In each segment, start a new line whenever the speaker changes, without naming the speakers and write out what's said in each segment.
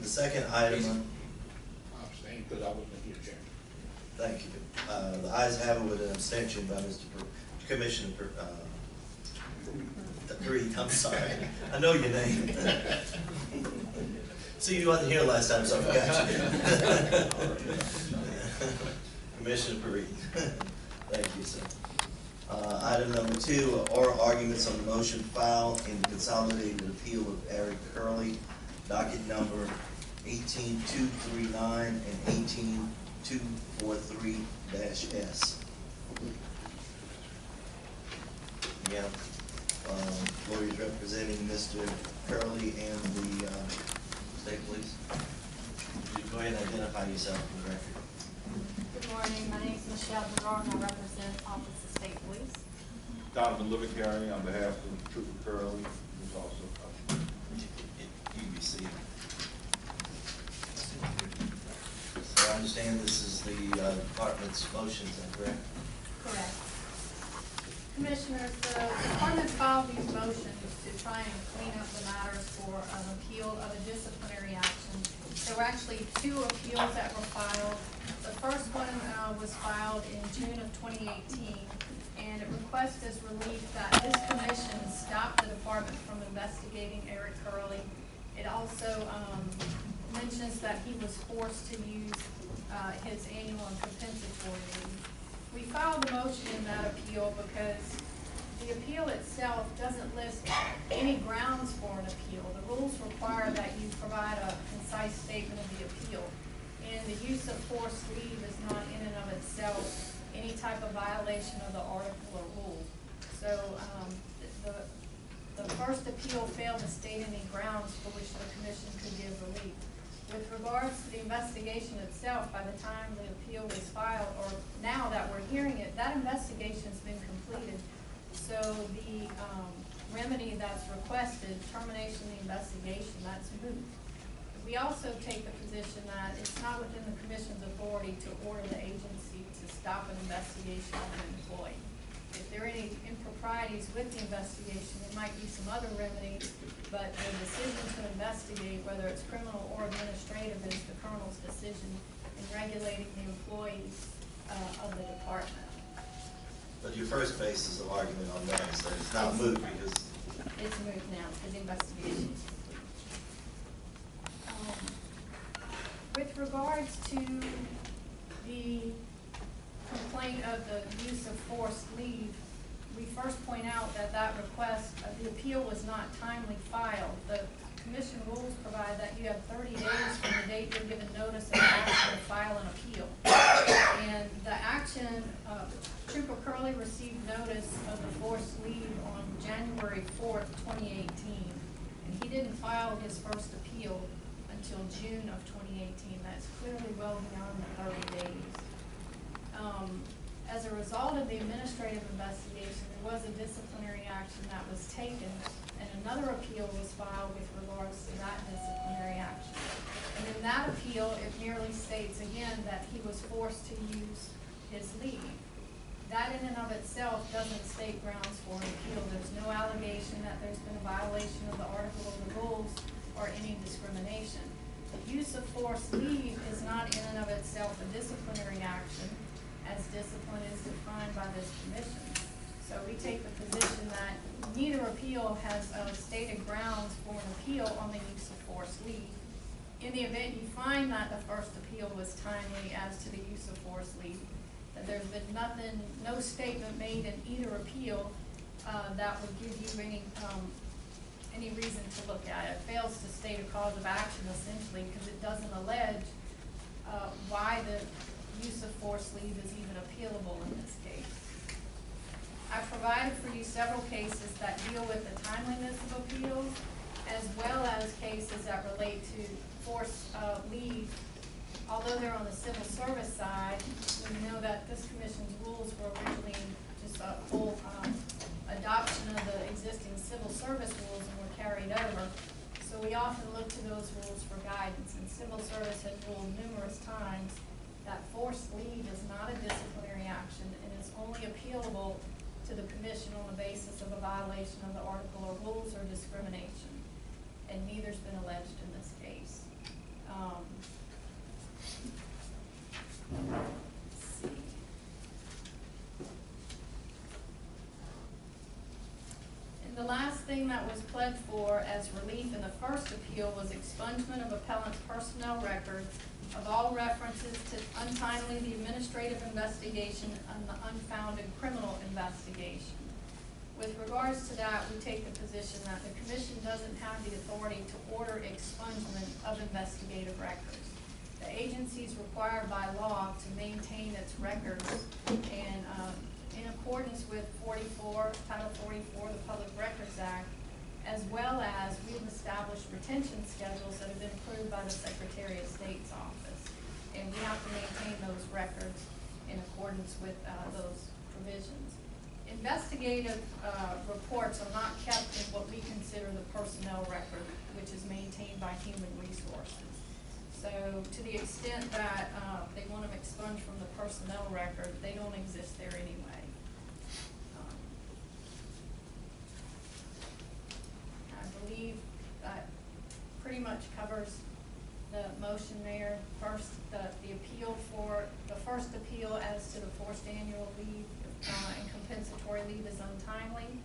The second item,
I abstained because I wasn't here, Chairman.
thank you. The ayes have it with an abstention by Commissioner Reed. I'm sorry. I know your name. See, you wasn't here last time, so I forgot you. Commissioner Reed. Thank you, sir. Item number 2, oral arguments on the motion filed in the consolidated appeal of Eric Curley, docket number 18239 and 18243-S. Yeah. Lawyers representing Mr. Curley and the state police. Would you go ahead and identify yourself for the record?
Good morning, my name is Michelle Gerard and I represent Office of State Police.
Donovan Livingary on behalf of Trooper Curley, who's also
You be seated. So I understand this is the department's motion, is that correct?
Correct. Commissioners, the department filed these motions to try and clean up the matters for an appeal of a disciplinary action. There were actually 2 appeals that were filed. The first one was filed in June of 2018, and it requests as relief that this commission stop the department from investigating Eric Curley. It also mentions that he was forced to use his annual and compensatory leave. We filed the motion in that appeal because the appeal itself doesn't list any grounds for an appeal. The rules require that you provide a concise statement of the appeal. And the use of forced leave is not in and of itself any type of violation of the article or rule. So the first appeal failed to state any grounds for which the commission could give relief. With regards to the investigation itself, by the time the appeal was filed, or now that we're hearing it, that investigation's been completed. So the remedy that's requested, termination of the investigation, that's moot. We also take the position that it's not within the commission's authority to order the agency to stop an investigation of an employee. If there are any improprieties with the investigation, there might be some other remedies, but the decision to investigate, whether it's criminal or administrative, is the colonel's decision in regulating the employees of the department.
But your first basis of argument on that is that it's not moot because
it's moot now because the investigation is complete. With regards to the complaint of the use of forced leave, we first point out that that request, the appeal was not timely filed. The commission rules provide that you have 30 days from the date you're given notice of action to file an appeal. And the action, Trooper Curley received notice of the forced leave on January 4th, 2018. And he didn't file his first appeal until June of 2018. That's clearly well beyond the 30 days. As a result of the administrative investigation, there was a disciplinary action that was taken, and another appeal was filed with regards to that disciplinary action. And in that appeal, it merely states again that he was forced to use his leave. That in and of itself doesn't state grounds for an appeal. There's no allegation that there's been a violation of the article of the rules or any discrimination. The use of forced leave is not in and of itself a disciplinary action, as discipline is defined by this commission. So we take the position that neither appeal has stated grounds for an appeal on the use of forced leave. In the event you find that the first appeal was timely as to the use of forced leave, that there's been nothing, no statement made in either appeal that would give you any reason to look at it. It fails to state a cause of action essentially because it doesn't allege why the use of forced leave is even appealable in this case. I provided for you several cases that deal with the timeliness of appeals, as well as cases that relate to forced leave. Although they're on the civil service side, we know that this commission's rules were originally just a full adoption of the existing civil service rules and were carried over. So we often look to those rules for guidance, and civil service has ruled numerous times that forced leave is not a disciplinary action and is only appealable to the commission on the basis of a violation of the article or rules or discrimination. And neither's been alleged in this case. thing that was pled for as relief in the first appeal was expungement of appellant's personnel records of all references to untimely the administrative investigation and the unfounded criminal investigation. With regards to that, we take the position that the commission doesn't have the authority to order expungement of investigative records. The agency is required by law to maintain its records, and in accordance with Title 44 of the Public Records Act, as well as we've established retention schedules that have been approved by the Secretary of State's office. And we have to maintain those records in accordance with those provisions. Investigative reports are not kept in what we consider the personnel record, which is maintained by Human Resources. So to the extent that they want them expunged from the personnel record, they don't exist there anyway. I believe that pretty much covers the motion there. First, the appeal for the first appeal as to the forced annual leave and compensatory leave is untimely.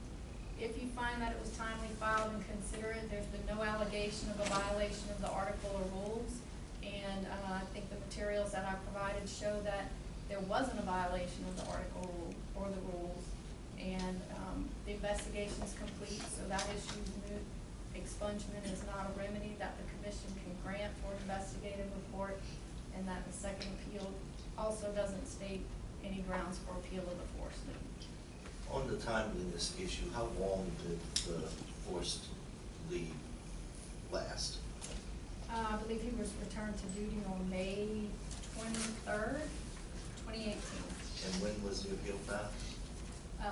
If you find that it was timely filed and consider it, there's been no allegation of a violation of the article or rules. And I think the materials that I provided show that there wasn't a violation of the article or the rules. And the investigation is complete, so that issue is moot. Expungement is not a remedy that the commission can grant for investigative report, and that the second appeal also doesn't state any grounds for appeal of the forced leave.
On the timeliness issue, how long did the forced leave last?
I believe he was returned to duty on May 23rd, 2018.
And when was the appeal filed?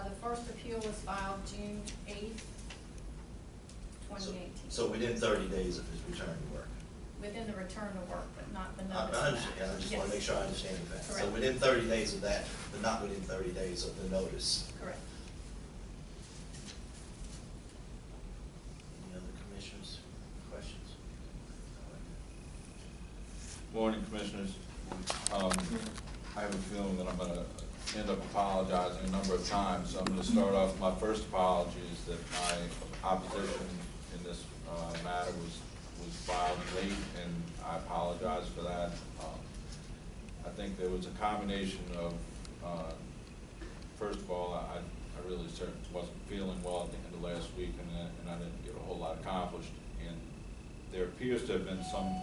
The first appeal was filed June 8th, 2018.
So within 30 days of his return to work?
Within the return to work, but not the
I
notice.
understand, I just want to make sure I understand the facts. So
Correct.
within 30 days of that, but not within 30 days of the notice?
Correct.
Any other commissioners, questions?
Morning, Commissioners. I have a feeling that I'm going to end up apologizing a number of times. So I'm going to start off. My first apology is that my opposition in this matter was filed late, and I apologize for that. I think there was a combination of, first of all, I really certainly wasn't feeling well at the end of last week, and I didn't get a whole lot accomplished. And there appears to have been some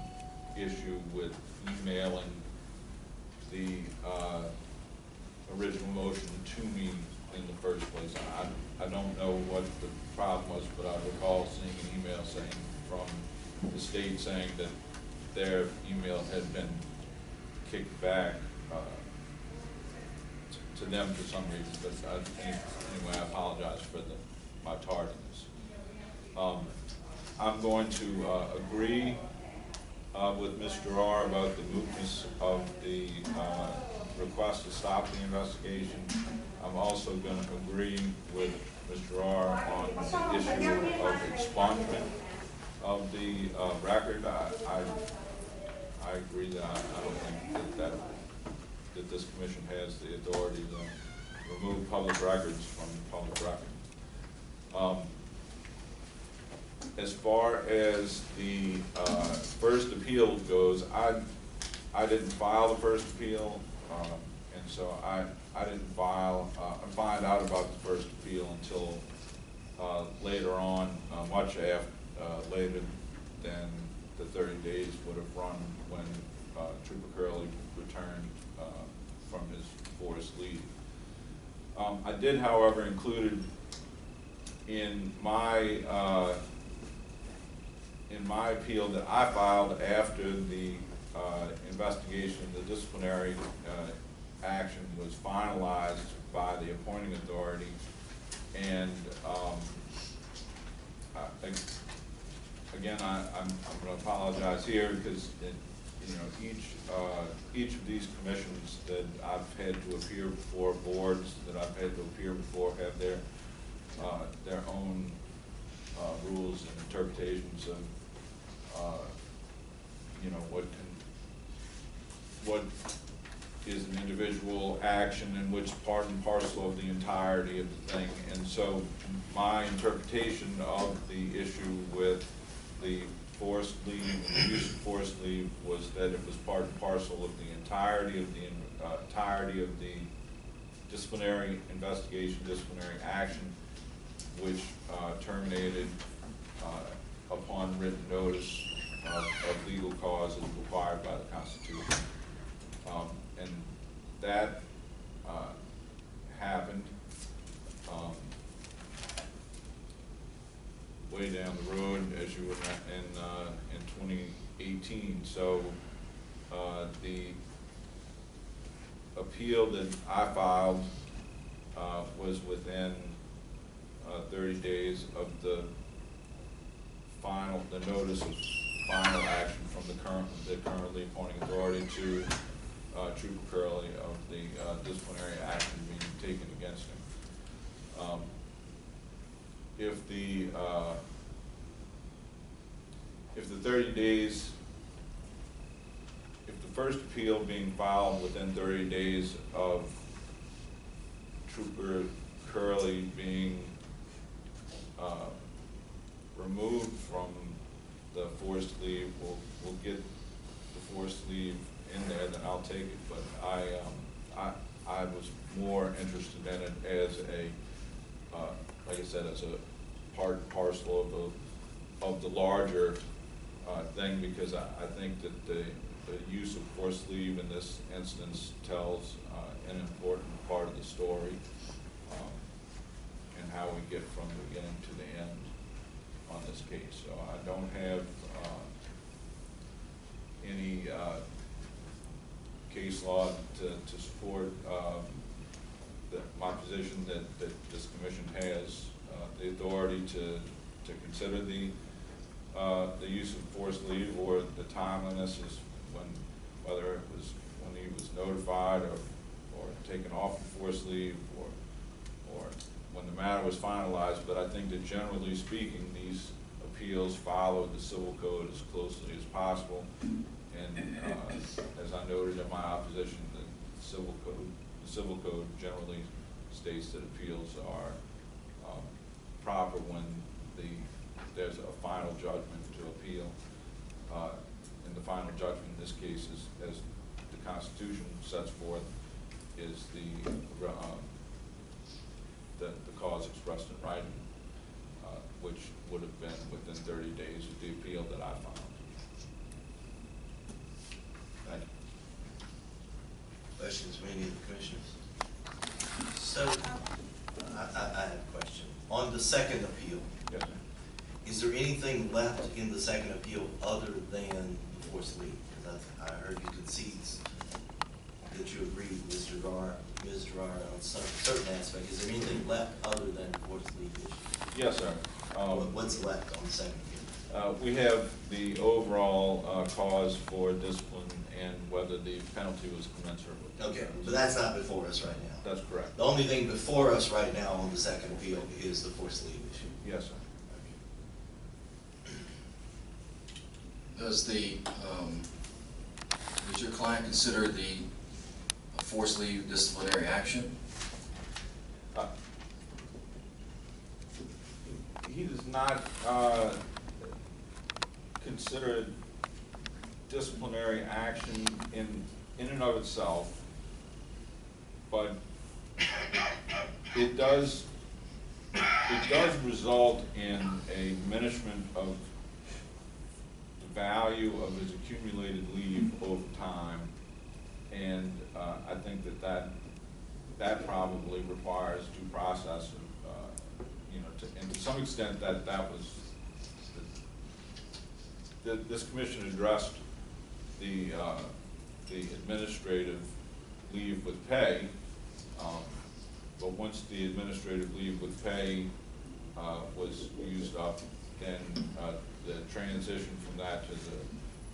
issue with emailing the original motion to me in the first place. I don't know what the problem was, but I recall seeing an email saying from the state saying that their email had been kicked back to them for some reason. But anyway, I apologize for my tardiness. I'm going to agree with Mr. R about the mootness of the request to stop the investigation. I'm also going to agree with Mr. R on the issue of expungement of the record. I agree that I don't think that this commission has the authority to remove public records from public record. As far as the first appeal goes, I didn't file the first appeal, and so I didn't find out about the first appeal until later on, much later than the 30 days would have run when Trooper Curley returned from his forced leave. I did, however, included in my appeal that I filed after the investigation, the disciplinary action was finalized by the appointing authority, and again, I'm going to apologize here because each of these commissions that I've had to appear before, boards that I've had to appear before, have their own rules and interpretations of what is an individual action in which part and parcel of the entirety of the thing. And so my interpretation of the issue with the forced leave, the use of forced leave, was that it was part and parcel of the entirety of the disciplinary investigation, disciplinary action, which terminated upon written notice of legal cause as required by the Constitution. And that happened way down the road, as you were in 2018. So the appeal that I filed was within 30 days of the notice of final action from the currently appointing authority to Trooper Curley of the disciplinary action being taken against him. If the 30 days, if the first appeal being filed within 30 days of Trooper Curley being removed from the forced leave, we'll get the forced leave in there, then I'll take it. But I was more interested in it as a, like I said, as a part and parcel of the larger thing, because I think that the use of forced leave in this instance tells an important part of the story, and how we get from the beginning to the end on this case. So I don't have any case law to support my position that this commission has the authority to consider the use of forced leave, or the timeliness is whether it was when he was notified or taken off of forced leave, or when the matter was finalized. But I think that generally speaking, these appeals follow the civil code as closely as possible. And as I noted in my opposition, the civil code generally states that appeals are proper when there's a final judgment to appeal. And the final judgment in this case is, as the Constitution sets forth, is the cause expressed in writing, which would have been within 30 days of the appeal that I filed. Thank you.
Questions from any of the commissioners? So, I have a question. On the second appeal,
Yes, ma'am.
is there anything left in the second appeal other than the forced leave? Because I heard you concede that you agree with Mr. Gerard on some certain aspect. Is there anything left other than the forced leave issue?
Yes, sir.
What's left on the second appeal?
We have the overall cause for discipline and whether the penalty was commensurate with.
Okay, but that's not before us right now.
That's correct.
The only thing before us right now on the second appeal is the forced leave issue.
Yes, sir.
Does your client consider the forced leave disciplinary action?
He does not consider disciplinary action in and of itself, but it does result in a diminishment of the value of his accumulated leave over time, and I think that probably requires due process. And to some extent, that was this commission addressed the administrative leave with pay, but once the administrative leave with pay was used up, then the transition from that to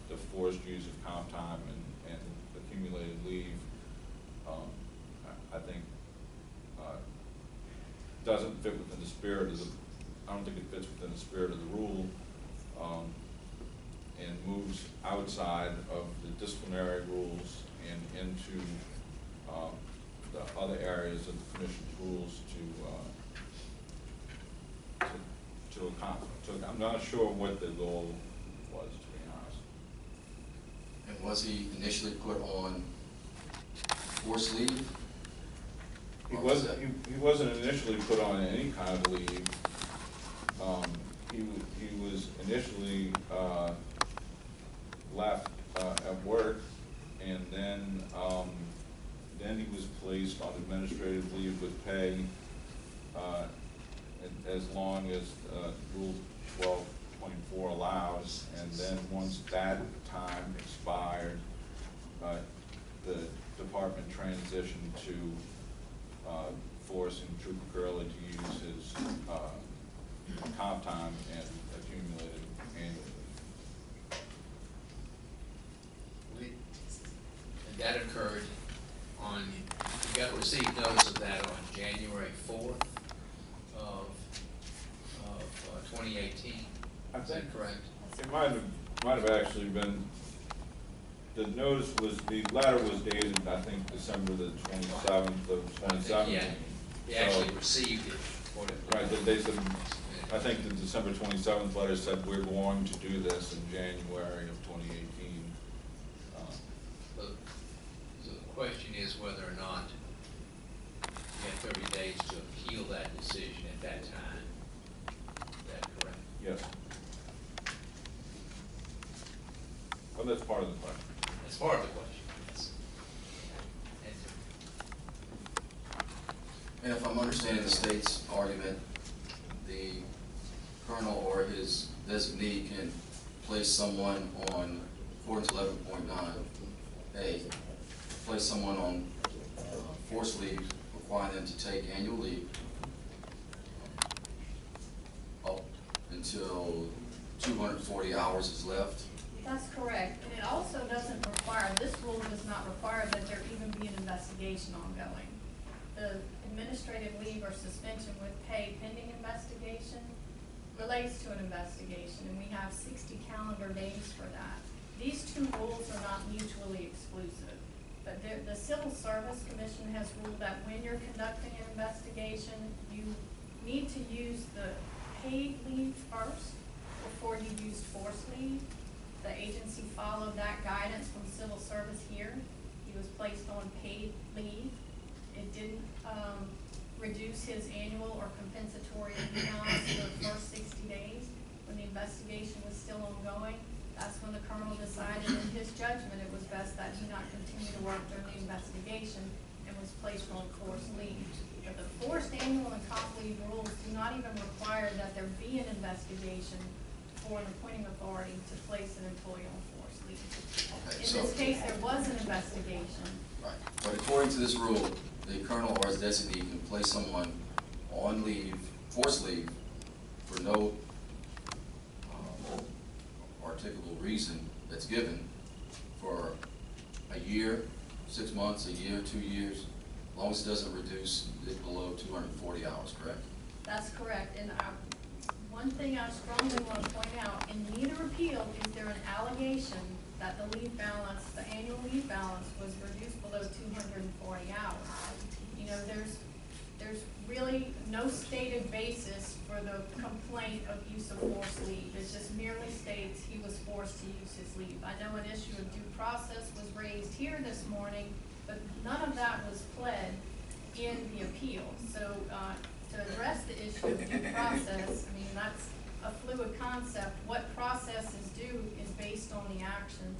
the forced use of comp time and accumulated leave, I think doesn't fit within the spirit of I don't think it fits within the spirit of the rule, and moves outside of the disciplinary rules and into the other areas of the commission's rules to accomplish. I'm not sure what the goal was, to be honest.
And was he initially put on forced leave?
He wasn't initially put on any kind of leave. He was initially left at work, and then he was placed on administrative leave with pay as long as Rule 12.4 allows. And then once that time expired, the department transitioned to forcing Trooper Gurley to use his comp time and accumulated annually.
And that occurred on, you got received notice of that on January 4th of 2018. Is that correct?
It might have actually been, the notice was, the letter was dated, I think, December the 27th of 2017.
He actually received it.
Right, they said, I think the December 27th letter said we're going to do this in January of 2018.
So the question is whether or not you have 30 days to appeal that decision at that time. Is that correct?
Yes. Well, that's part of the question.
That's part of the question, yes.
And if I'm understanding the state's argument, the colonel or his designee can place someone on, according to 11.9A, place someone on forced leave, require them to take annual leave up until 240 hours is left.
That's correct, and it also doesn't require, this rule does not require that there even be an investigation ongoing. The administrative leave or suspension with pay pending investigation relates to an investigation, and we have 60 calendar days for that. These two rules are not mutually exclusive, but the Civil Service Commission has ruled that when you're conducting an investigation, you need to use the paid leave first before you use forced leave. The agency followed that guidance from Civil Service here. He was placed on paid leave. It didn't reduce his annual or compensatory leave balance for the first 60 days. When the investigation was still ongoing, that's when the colonel decided in his judgment it was best that he not continue to work during the investigation and was placed on forced leave. But the forced annual and comp leave rules do not even require that there be an investigation for an appointing authority to place an employee on forced leave.
Okay,
In this case, there was an investigation.
Right, but according to this rule, the colonel or his designee can place someone on leave, forced leave, for no articulable reason that's given for a year, 6 months, a year, 2 years, as long as it doesn't reduce it below 240 hours, correct?
That's correct, and one thing I strongly want to point out, in neither appeal is there an allegation that the leave balance, the annual leave balance was reduced below 240 hours. You know, there's really no stated basis for the complaint of use of forced leave. It just merely states he was forced to use his leave. I know an issue of due process was raised here this morning, but none of that was pled in the appeal. So to address the issue of due process, I mean, that's a fluid concept. What process is due is based on the action.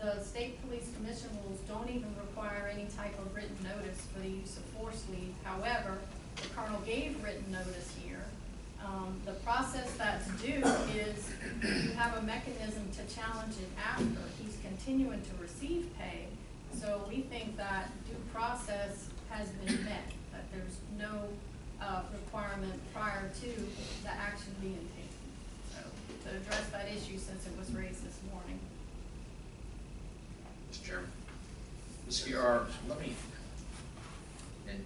The State Police Commission rules don't even require any type of written notice for the use of forced leave. However, the colonel gave written notice here. The process that's due is you have a mechanism to challenge it after. He's continuing to receive pay. So we think that due process has been met, that there's no requirement prior to the action being taken. So to address that issue, since it was raised this morning.
Mr. Chairman. Ms. Fiar, let me,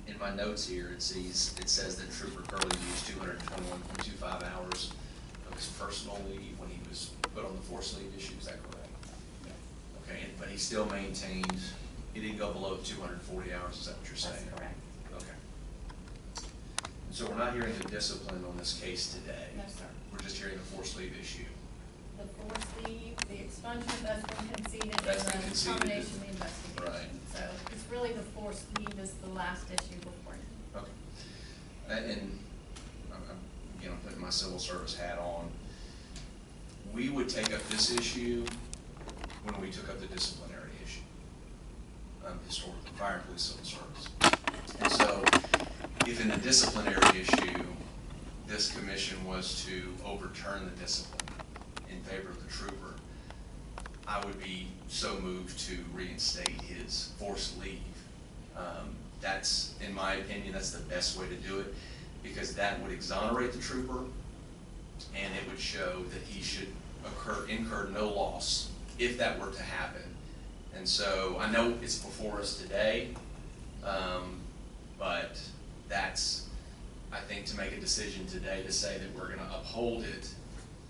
in my notes here, it says that Trooper Curley used 221.25 hours of his personal leave when he was put on the forced leave issue. Is that correct?
Yes.
Okay, but he still maintained He didn't go below 240 hours, is that what you're saying?
That's correct.
Okay. So we're not hearing the discipline on this case today?
No, sir.
We're just hearing the forced leave issue?
The forced leave, the expungement that's been conceded,
That's been
and the
conceded.
combination of the investigation.
Right.
So it's really the forced leave is the last issue before you.
Okay. And again, I'm putting my civil service hat on. We would take up this issue when we took up the disciplinary issue, historically, fire and police civil service. And so, if in the disciplinary issue, this commission was to overturn the discipline in favor of the trooper, I would be so moved to reinstate his forced leave. That's, in my opinion, that's the best way to do it, because that would exonerate the trooper, and it would show that he should incur no loss if that were to happen. And so I know it's before us today, but that's, I think, to make a decision today to say that we're gonna uphold it,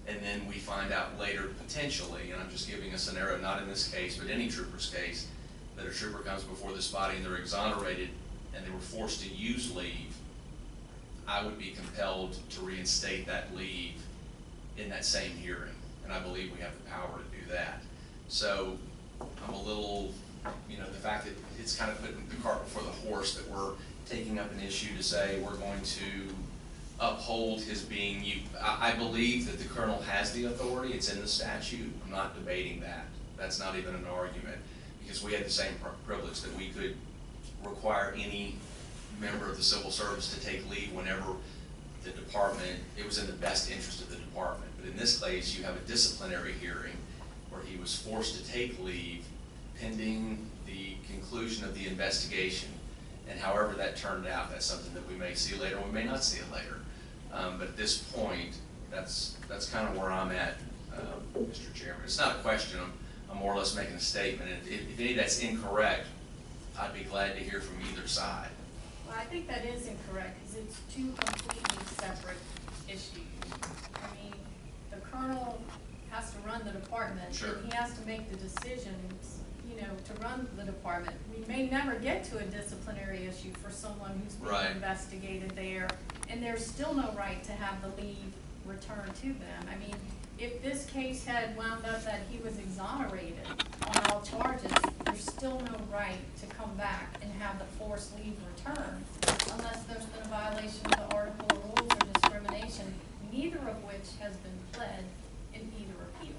and then we find out later potentially, and I'm just giving a scenario, not in this case, but any trooper's case, that a trooper comes before this body and they're exonerated and they were forced to use leave, I would be compelled to reinstate that leave in that same hearing. And I believe we have the power to do that. So I'm a little, the fact that it's kind of putting the cart before the horse, that we're taking up an issue to say we're going to uphold his being, I believe that the colonel has the authority, it's in the statute, I'm not debating that. That's not even an argument, because we had the same privilege that we could require any member of the civil service to take leave whenever the department, it was in the best interest of the department. But in this case, you have a disciplinary hearing where he was forced to take leave pending the conclusion of the investigation. And however that turned out, that's something that we may see later, we may not see it later. But at this point, that's kind of where I'm at, Mr. Chairman. It's not a question, I'm more or less making a statement. And if any of that's incorrect, I'd be glad to hear from either side.
Well, I think that is incorrect, because it's two completely separate issues. I mean, the colonel has to run the department.
Sure.
And he has to make the decisions, to run the department. We may never get to a disciplinary issue for someone who's being
Right.
investigated there, and there's still no right to have the leave returned to them. I mean, if this case had wound up that he was exonerated on all charges, there's still no right to come back and have the forced leave returned unless there's been a violation of the article of rules or discrimination, neither of which has been pled in either appeal.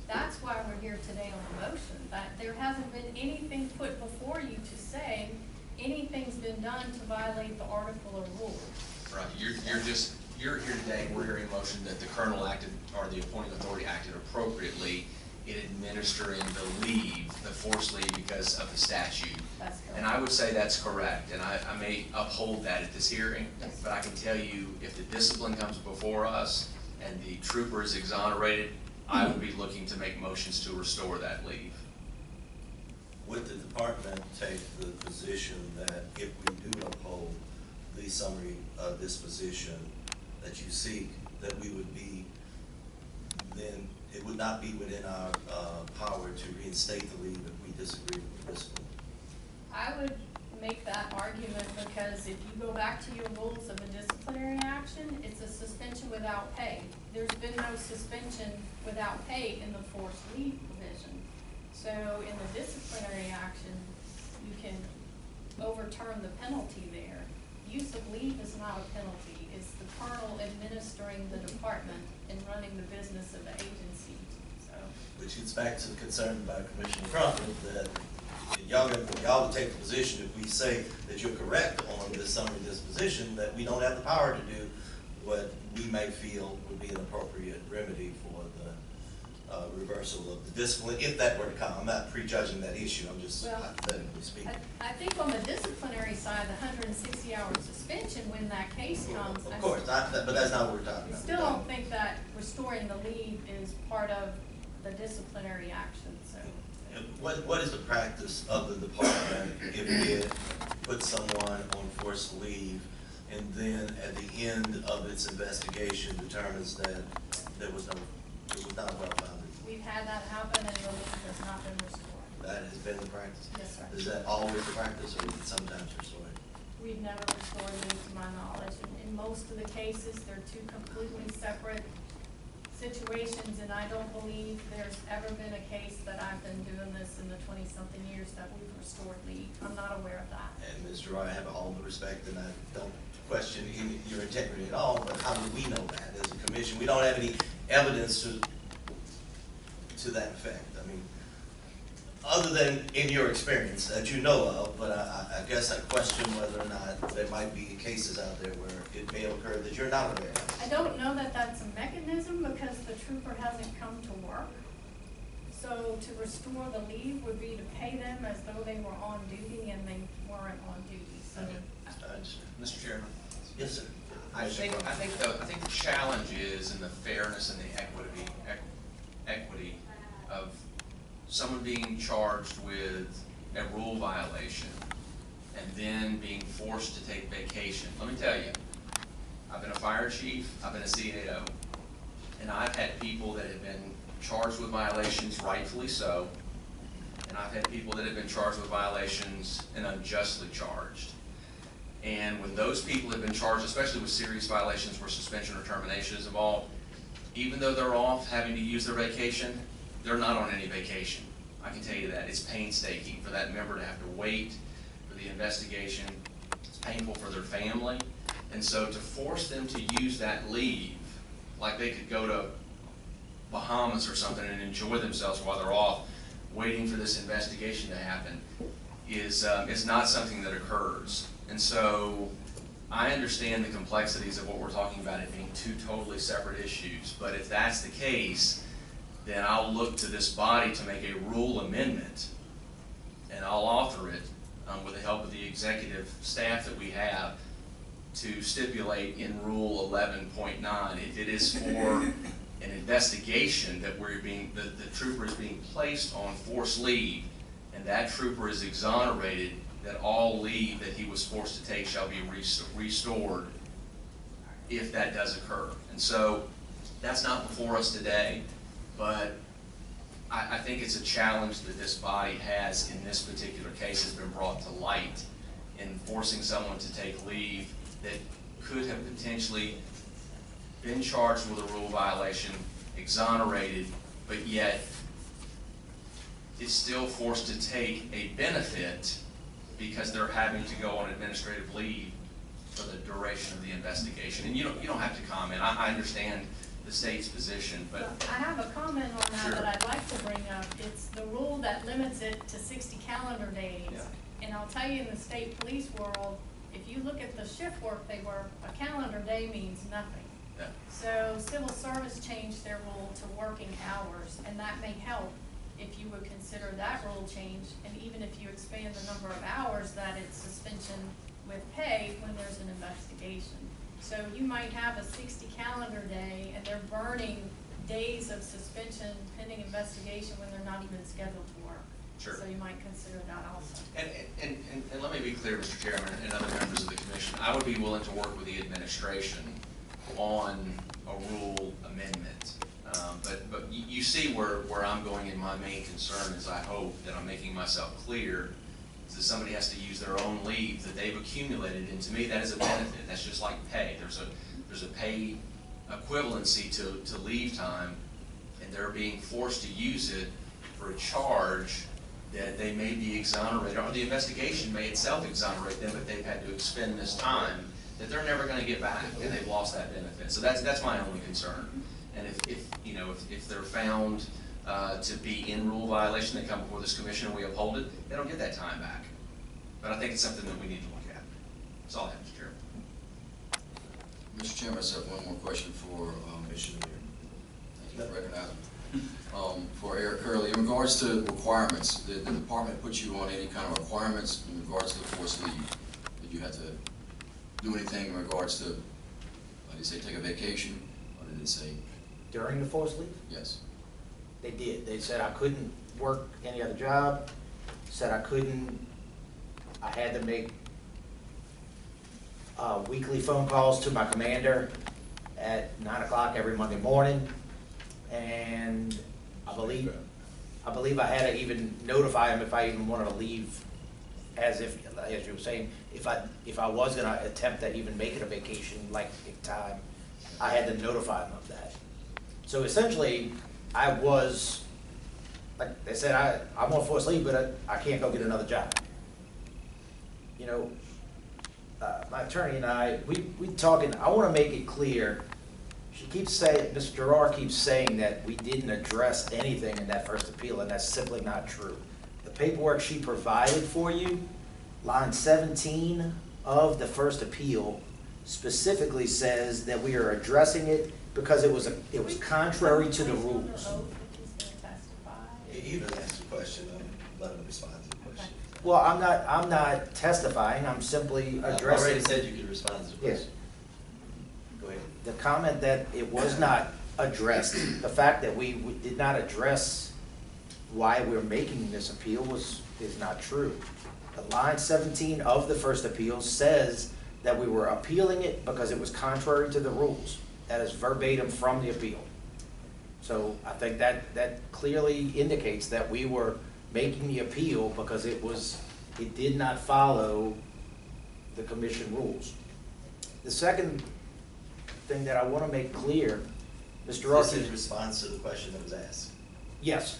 That's why we're here today on the motion, that there hasn't been anything put before you to say anything's been done to violate the article of rules.
Right, you're here today, we're hearing a motion that the colonel acted, or the appointing authority acted appropriately in administering the leave, the forced leave, because of the statute.
That's correct.
And I would say that's correct, and I may uphold that at this hearing, but I can tell you, if the discipline comes before us and the trooper is exonerated, I would be looking to make motions to restore that leave.
Would the department take the position that if we do uphold the summary disposition that you seek, that we would be, then it would not be within our power to reinstate the leave if we disagree with the discipline?
I would make that argument because if you go back to your rules of a disciplinary action, it's a suspension without pay. There's been no suspension without pay in the forced leave provision. So in the disciplinary action, you can overturn the penalty there. Use of leave is not a penalty. It's the colonel administering the department and running the business of the agency. So,
Which gets back to the concern by Commissioner Crumpler that y'all would take the position if we say that you're correct on this summary disposition, that we don't have the power to do what we may feel would be an appropriate remedy for the reversal of the discipline, if that were to come. I'm not prejudging that issue, I'm just hypothetically speaking.
I think on the disciplinary side, the 160-hour suspension, when that case comes.
Of course, but that's not what we're talking
I
about.
still don't think that restoring the leave is part of the disciplinary action, so.
What is the practice of the department if it puts someone on forced leave and then at the end of its investigation determines that it was not well founded?
We've had that happen and the leave has not been restored.
That has been the practice?
Yes, sir.
Is that always the practice, or is it sometimes restored?
We've never restored leave to my knowledge. In most of the cases, they're two completely separate situations, and I don't believe there's ever been a case that I've been doing this in the 20-something years that we've restored leave. I'm not aware of that.
And Mr. Roy, I have all the respect, and I don't question your integrity at all, but how do we know that as a commission? We don't have any evidence to that effect. I mean, other than in your experience that you know of, but I guess I question whether or not there might be cases out there where it may occur that you're not aware of.
I don't know that that's a mechanism because the trooper hasn't come to work. So to restore the leave would be to pay them as though they were on duty, and they weren't on duty, so.
Mr. Chairman?
Yes, sir.
I think the challenge is in the fairness and the equity of someone being charged with a rule violation and then being forced to take vacation. Let me tell you, I've been a fire chief, I've been a CAO, and I've had people that have been charged with violations, rightfully so, and I've had people that have been charged with violations and unjustly charged. And when those people have been charged, especially with serious violations where suspension or termination is involved, even though they're off having to use their vacation, they're not on any vacation. I can tell you that. It's painstaking for that member to have to wait for the investigation. It's painful for their family. And so to force them to use that leave, like they could go to Bahamas or something and enjoy themselves while they're off, waiting for this investigation to happen, is not something that occurs. And so I understand the complexities of what we're talking about, it being two totally separate issues. But if that's the case, then I'll look to this body to make a rule amendment, and I'll author it with the help of the executive staff that we have to stipulate in Rule 11.9, if it is for an investigation that the trooper is being placed on forced leave, and that trooper is exonerated, that all leave that he was forced to take shall be restored if that does occur. And so that's not before us today, but I think it's a challenge that this body has in this particular case has been brought to light in forcing someone to take leave that could have potentially been charged with a rule violation, exonerated, but yet is still forced to take a benefit because they're having to go on administrative leave for the duration of the investigation. And you don't have to comment. I understand the state's position, but
I have a comment on that
Sure.
that I'd like to bring up. It's the rule that limits it to 60 calendar days.
Yeah.
And I'll tell you, in the state police world, if you look at the shift work they work, a calendar day means nothing.
yeah.
So civil service changed their rule to working hours, and that may help if you would consider that rule change, and even if you expand the number of hours, that it's suspension with pay when there's an investigation. So you might have a 60 calendar day, and they're burning days of suspension pending investigation when they're not even scheduled to work.
Sure.
So you might consider that also.
And let me be clear, Mr. Chairman, and other members of the commission, I would be willing to work with the administration on a rule amendment. But you see where I'm going in my main concern is I hope that I'm making myself clear is that somebody has to use their own leave that they've accumulated, and to me that is a benefit. That's just like pay. There's a pay equivalency to leave time, and they're being forced to use it for a charge that they may be exonerated, or the investigation may itself exonerate them, but they've had to expend this time that they're never going to get back, and they've lost that benefit. So that's my only concern. And if they're found to be in rule violation, they come before this commission and we uphold it, they don't get that time back. But I think it's something that we need to look at. That's all I have, Mr. Chairman.
Mr. Chairman, I just have one more question for Commissioner. Thank you for recognizing me. For Eric Curley, in regards to requirements, did the department put you on any kind of requirements in regards to the forced leave? Did you have to do anything in regards to, did they say take a vacation, or did they say?
During the forced leave?
Yes.
They did. They said I couldn't work any other job, said I had to make weekly phone calls to my commander at 9 o'clock every Monday morning, and I I believe I had to even notify him if I even wanted to leave, as you were saying, if I was gonna attempt at even making a vacation like time, I had to notify him of that. So essentially, I was, like they said, I'm on forced leave, but I can't go get another job. You know, my attorney and I, we talking, I wanna make it clear, she keeps saying, Mr. Gerard keeps saying that we didn't address anything in that first appeal, and that's simply not true. The paperwork she provided for you, line 17 of the first appeal, specifically says that we are addressing it because it was contrary to the rules.
You can ask the question, let him respond to the question.
Well, I'm not testifying, I'm simply
I
addressing.
already said you could respond to the question.
Yes.
Go ahead.
The comment that it was not addressed, the fact that we did not address why we're making this appeal is not true. The line 17 of the first appeal says that we were appealing it because it was contrary to the rules. That is verbatim from the appeal. So I think that clearly indicates that we were making the appeal because it did not follow the commission rules. The second thing that I want to make clear, Mr.
This
Arkin.
is response to the question that was asked.
Yes.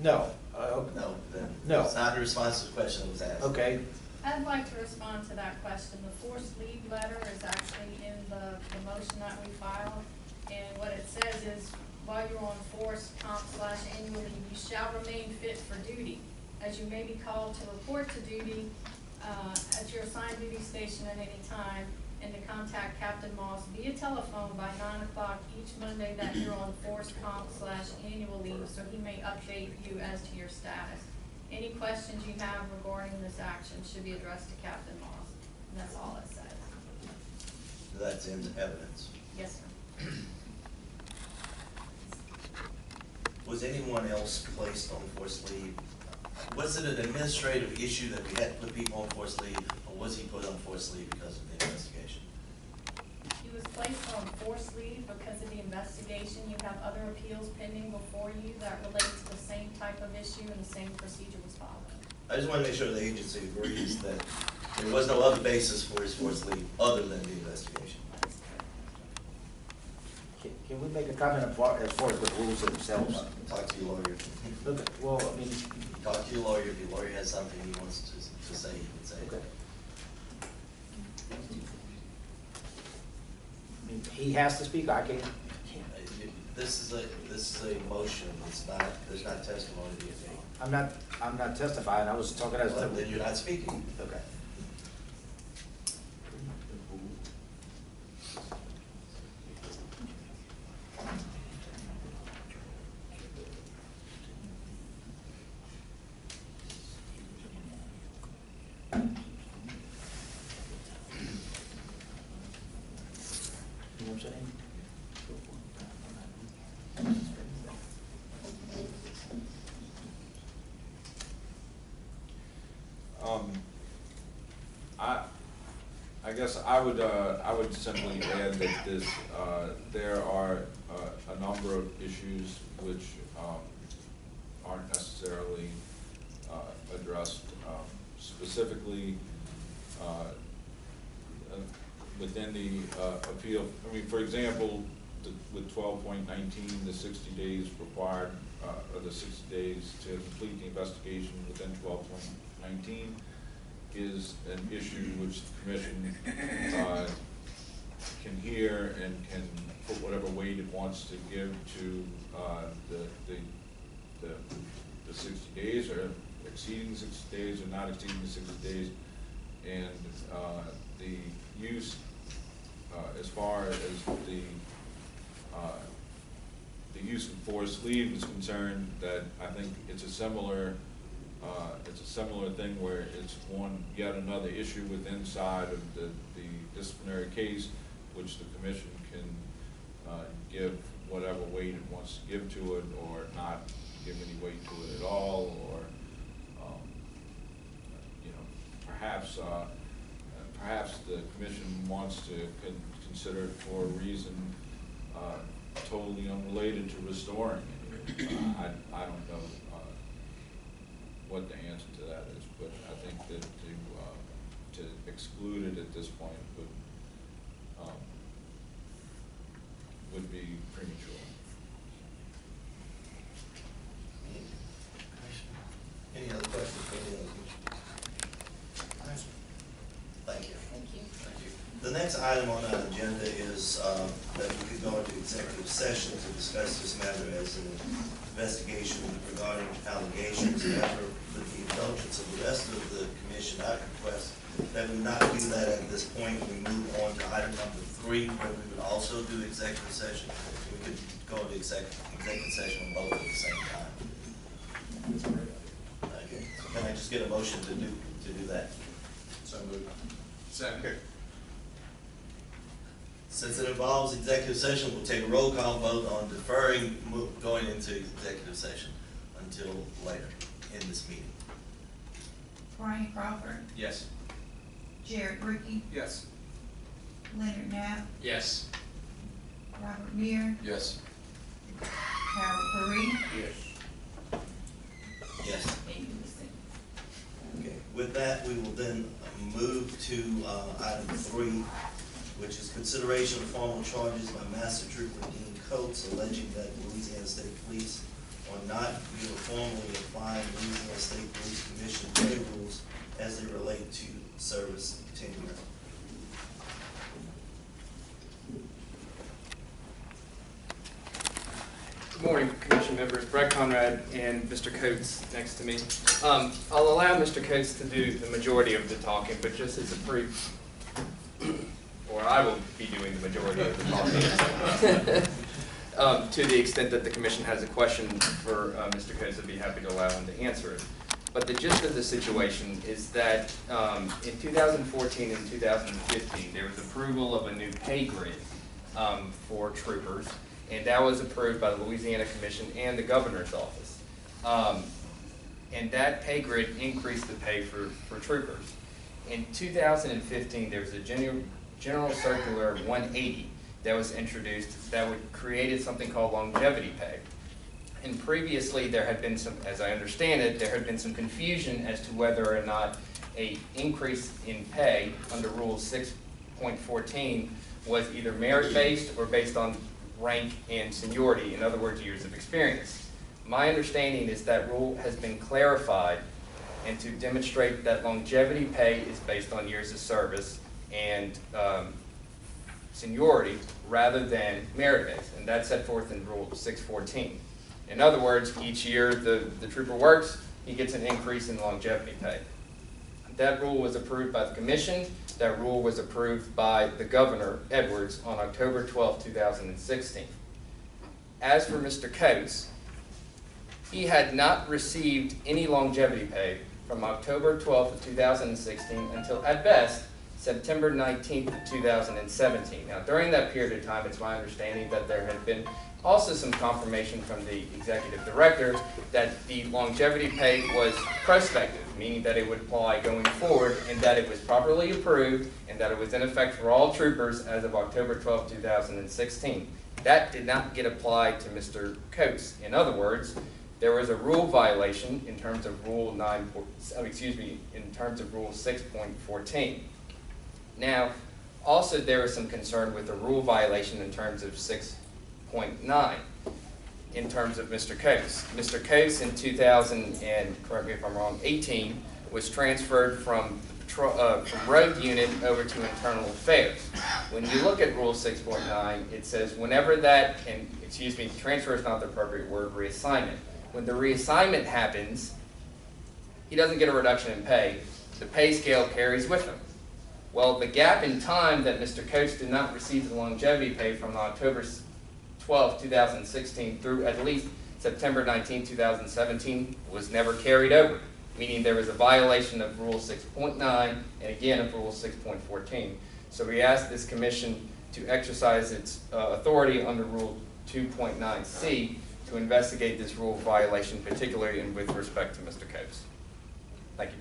No.
No, then.
No.
It's not a response to the question that was asked.
Okay.
I'd like to respond to that question. The forced leave letter is actually in the motion that we filed. And what it says is, while you're on forced comp/annual leave, you shall remain fit for duty, as you may be called to report to duty at your assigned duty station at any time, and to contact Captain Moss via telephone by 9 o'clock each Monday that you're on forced comp/annual leave, so he may update you as to your status. Any questions you have regarding this action should be addressed to Captain Moss, and that's all it says.
That's in evidence.
Yes, sir.
Was anyone else placed on forced leave? Was it an administrative issue that we had to put people on forced leave, or was he put on forced leave because of the investigation?
He was placed on forced leave because of the investigation. You have other appeals pending before you that relate to the same type of issue, and the same procedure was followed.
I just want to make sure the agency agrees that there was no other basis for his forced leave other than the investigation.
Can we make a comment as far as the rules themselves?
Talk to your lawyer.
Okay. Well, I mean.
Talk to your lawyer. If your lawyer has something he wants to say, he can say it.
Okay. I mean, he has to speak. I can't.
This is a motion. It's not. There's not testimony to be made.
I'm not testifying. I was talking as.
Well, then you're not speaking.
Okay. You know what I'm saying?
I guess I would simply add that this, there are a number of issues which aren't necessarily addressed specifically within the appeal. I mean, for example, with 12.19, the 60 days required, or the 60 days to complete the investigation within 12.19 is an issue which the commission can hear and can put whatever weight it wants to give to the 60 days, or exceeding 60 days or not exceeding the 60 days. And the use, as far as the use of forced leave is concerned, that I think it's a similar thing where it's yet another issue within inside of the disciplinary case, which the commission can give whatever weight it wants to give to it, or not give any weight to it at all, or perhaps the commission wants to consider it for a reason totally unrelated to restoring it. I don't know what the answer to that is, but I think that to exclude it at this point would be premature.
Any other questions for any other commissioners? Thank you.
Thank you.
Thank you.
The next item on our agenda is that we could go into executive session to discuss this matter as an investigation regarding allegations. However, with the indulgence of the rest of the commission, I request that we not do that at this point. We move on to item number 3, where we would also do executive session. We could go into executive session both at the same time. Okay. So can I just get a motion to do that?
So moved. Second.
Since it involves executive session, we'll take a roll call vote on deferring going into executive session until later in this meeting.
Brian Crawford,
Yes.
Jared Ricky,
Yes.
Leonard Knapp,
Yes.
Robert Meir,
Yes.
Harold Perry,
Yes.
Yes.
and Houston.
Okay. With that, we will then move to item 3, which is consideration of formal charges by Master Trooper Dean Coates alleging that Louisiana State Police are not uniformly applying Louisiana State Police Commission pay rules as they relate to service tenure.
Good morning, Commission members. Brett Conrad and Mr. Coates next to me. I'll allow Mr. Coates to do the majority of the talking, but just as a brief, or I will be doing the majority of the talking. To the extent that the Commission has a question for Mr. Coates, I'd be happy to allow him to answer it. But the gist of the situation is that in 2014 and 2015, there was approval of a new pay grid for troopers, and that was approved by the Louisiana Commission and the Governor's Office. And that pay grid increased the pay for troopers. In 2015, there was a General Circular 180 that was introduced that created something called longevity pay. And previously, there had been some, as I understand it, there had been some confusion as to whether or not an increase in pay under Rule 6.14 was either merit-based or based on rank and seniority, in other words, years of experience. My understanding is that rule has been clarified, and to demonstrate that longevity pay is based on years of service and seniority rather than merit-based, and that's set forth in Rule 614. In other words, each year the trooper works, he gets an increase in longevity pay. That rule was approved by the Commission. That rule was approved by the Governor, Edwards, on October 12, 2016. As for Mr. Coates, he had not received any longevity pay from October 12, 2016 until, at best, September 19, 2017. Now, during that period of time, it's my understanding that there had been also some confirmation from the executive director that the longevity pay was prospective, meaning that it would apply going forward and that it was properly approved and that it was in effect for all troopers as of October 12, 2016. That did not get applied to Mr. Coates. In other words, there was a rule violation in terms of Rule 6.14. Now, also there is some concern with the rule violation in terms of 6.9 in terms of Mr. Coates. Mr. Coates in 2000, and correct me if I'm wrong, 18, was transferred from road unit over to internal affairs. When you look at Rule 6.9, it says whenever that, and excuse me, transfer is not the appropriate word, reassignment. When the reassignment happens, he doesn't get a reduction in pay. The pay scale carries with him. Well, the gap in time that Mr. Coates did not receive the longevity pay from October 12, 2016 through at least September 19, 2017 was never carried over, meaning there was a violation of Rule 6.9 and again of Rule 6.14. So we asked this commission to exercise its authority under Rule 2.9C to investigate this rule violation, particularly in with respect to Mr. Coates. Thank you.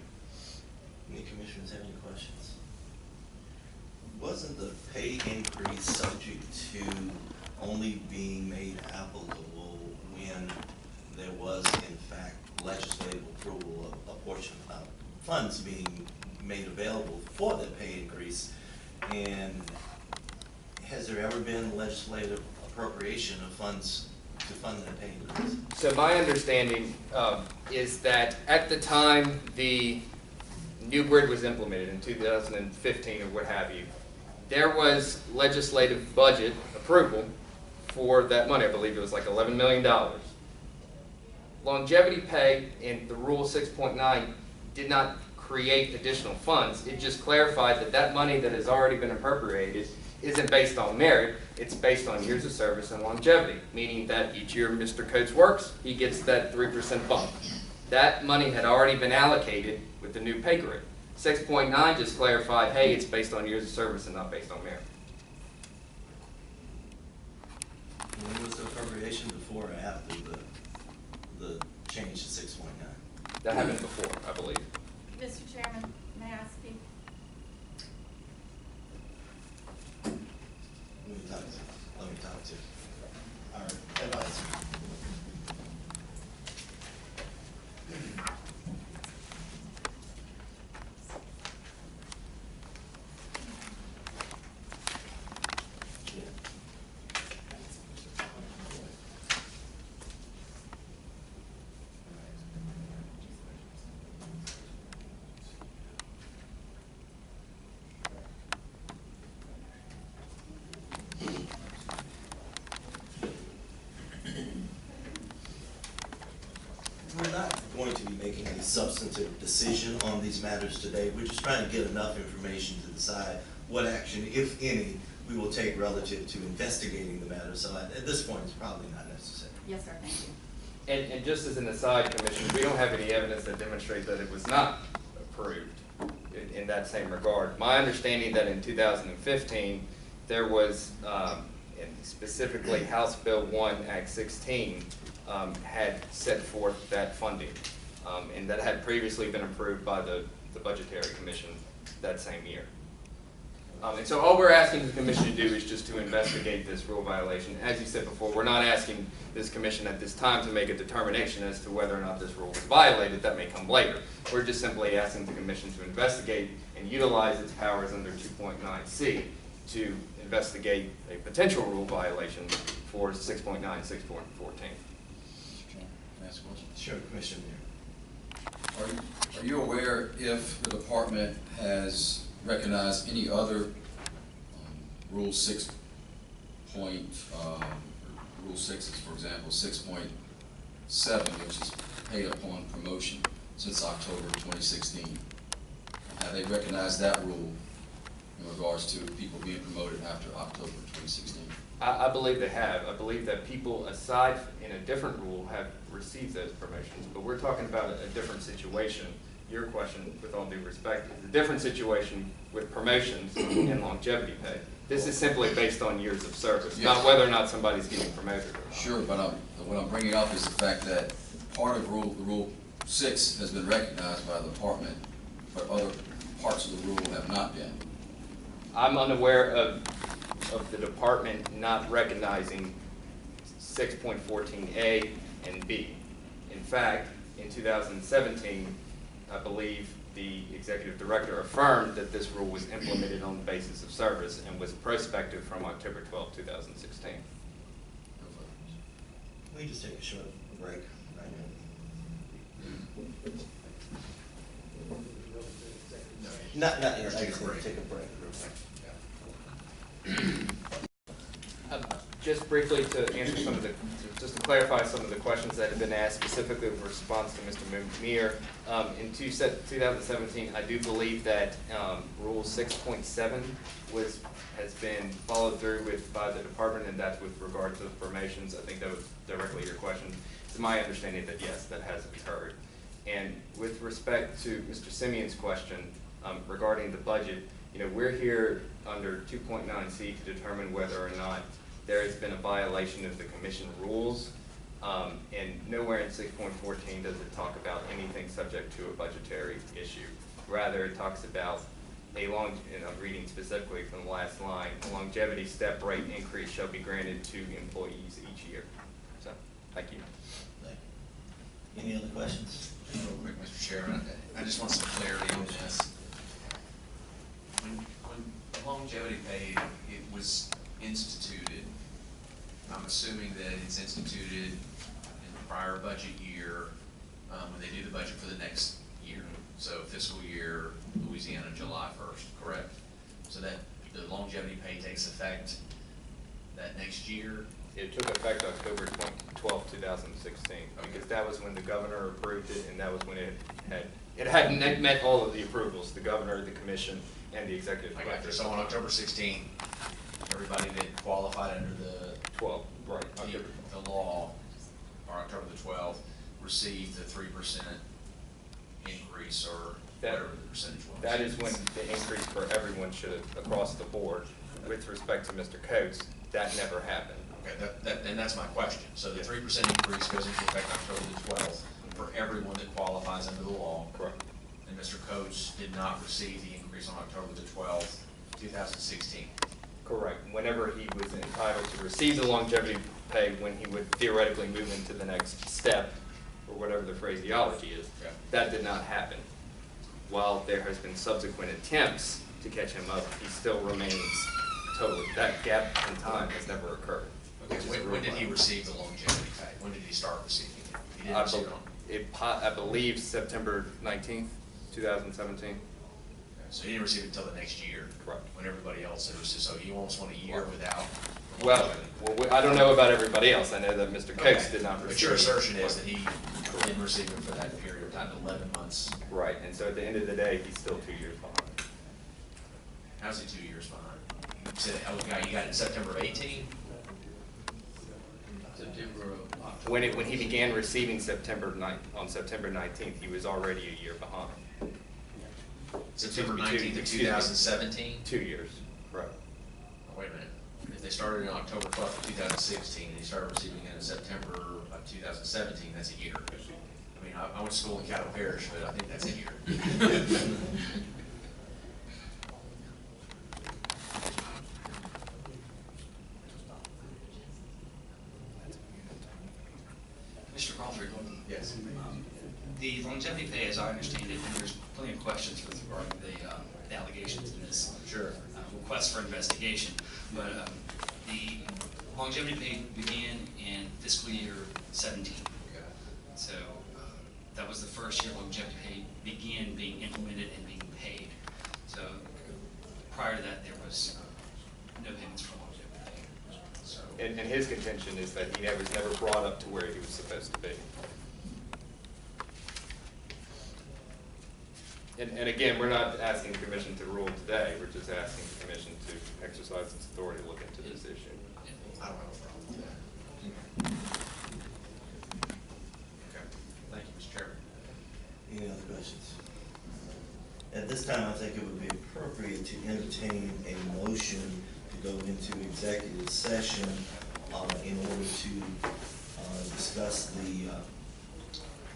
Any commissioners have any questions? Wasn't the pay increase subject to only being made applicable when there was, in fact, legislative approval portion of funds being made available for that pay increase. And has there ever been legislative appropriation of funds to fund that pay increase?
So my understanding is that at the time the new grid was implemented in 2015 or what have you, there was legislative budget approval for that money. I believe it was like $11 million. Longevity pay in the Rule 6.9 did not create additional funds. It just clarified that that money that has already been appropriated isn't based on merit, it's based on years of service and longevity, meaning that each year Mr. Coates works, he gets that 3% bump. That money had already been allocated with the new pay grid. 6.9 just clarified, hey, it's based on years of service and not based on merit.
When was the appropriation, before or after the change to 6.9?
That happened before, I believe.
Mr. Chairman, may I speak?
Let me talk to our advisor. We're not going to be making a substantive decision on these matters today. We're just trying to get enough information to decide what action, if any, we will take relative to investigating the matter. So at this point, it's probably not necessary.
Yes, sir, thank you.
And just as an aside, Commissioner, we don't have any evidence that demonstrates that it was not approved in that same regard. My understanding that in 2015, there was, and specifically House Bill 1, Act 16, had set forth that funding, and that had previously been approved by the Budgetary Commission that same year. And so all we're asking the commission to do is just to investigate this rule violation. As you said before, we're not asking this commission at this time to make a determination as to whether or not this rule was violated. That may come later. We're just simply asking the commission to investigate and utilize its powers under 2.9C to investigate a potential rule violation for 6.9, 6.14.
Can I ask a question?
Sure, Commissioner.
Are you aware if the department has recognized any other Rule 6 Rule 6 is, for example, 6.7, which is paid upon promotion since October 2016? Have they recognized that rule in regards to people being promoted after October 2016?
I believe they have. I believe that people aside in a different rule have received those promotions, but we're talking about a different situation. Your question, with all due respect, is a different situation with promotions and longevity pay. This is simply based on years of service,
Yes.
not whether or not somebody's getting promoted or not.
Sure, but what I'm bringing up is the fact that part of Rule 6 has been recognized by the department, but other parts of the rule have not been.
I'm unaware of the department not recognizing 6.14A and B. In fact, in 2017, I believe the executive director affirmed that this rule was implemented on the basis of service and was prospective from October 12, 2016.
We just take a short break right now. Not yet. I guess we'll take a break.
Just briefly to answer some of just to clarify some of the questions that have been asked specifically with response to Mr. Meir. In 2017, I do believe that Rule 6.7 has been followed through with by the department, and that's with regard to the promotions. I think that was directly your question. It's my understanding that yes, that has occurred. And with respect to Mr. Simeon's question regarding the budget, we're here under 2.9C to determine whether or not there has been a violation of the commission rules, and nowhere in 6.14 does it talk about anything subject to a budgetary issue. Rather, it talks about and I'm reading specifically from the last line, a longevity step rate increase shall be granted to employees each year. So, thank you.
Any other questions?
Real quick, Mr. Chairman, I just want some clarity on this. When the longevity pay, it was instituted, I'm assuming that it's instituted in the prior budget year, when they do the budget for the next year. So fiscal year Louisiana, July 1st, correct? So that the longevity pay takes effect that next year?
It took effect October 12, 2016, because that was when the governor approved it, and that was when it hadn't met all of the approvals, the governor, the commission, and the executive
I
director.
got you. So on October 16th, everybody that qualified under the
12, right, October.
the law, or October the 12th, received the 3% increase, or whatever the percentage was.
That is when the increase for everyone should have, across the board. With respect to Mr. Coates, that never happened.
Okay, and that's my question. So the 3% increase goes into effect October the 12th for everyone that qualifies under the law.
Correct.
And Mr. Coates did not receive the increase on October the 12th, 2016.
Correct. Whenever he was entitled to receive the longevity pay, when he would theoretically move into the next step, or whatever the phraseology is,
Okay.
that did not happen. While there has been subsequent attempts to catch him up, he still remains totally, that gap in time has never occurred.
Okay, when did he receive the longevity pay? When did he start receiving it? He didn't receive it on.
I believe September 19th, 2017.
Okay, so he didn't receive it until the next year.
Correct.
When everybody else had received, so he almost went a year without. the
Well,
longevity.
I don't know about everybody else. I know that Mr. Coates
Okay.
did not receive.
But your assertion is that he didn't receive it for that period of time, 11 months.
Right, and so at the end of the day, he's still 2 years behind.
How's he 2 years behind? You said, you got it in September of 18?
September of October.
When he began receiving on September 19th, he was already a year behind.
September
Excuse me,
19th of
excuse me.
2017?
2 years, right.
Oh, wait a minute. If they started in October 12th of 2016, and he started receiving it in September of 2017, that's a year. I mean, I went to school in Cattle Parish, but I think that's a year.
Mr. Crawford,
Yes.
the longevity pay, as I understand it, and there's plenty of questions with regard to the allegations in this
Sure.
request for investigation, but the longevity pay began in fiscal year 17.
Okay.
So that was the first year longevity pay began being implemented and being paid. So prior to that, there was no payments for longevity pay.
So,
And his contention is that he was never brought up to where he was supposed to be. And again, we're not asking the commission to rule today, we're just asking the commission to exercise its authority to look into this issue.
I don't have a problem with that. Okay. Thank you, Mr. Chairman.
Any other questions? At this time, I think it would be appropriate to entertain a motion to go into executive session in order to discuss the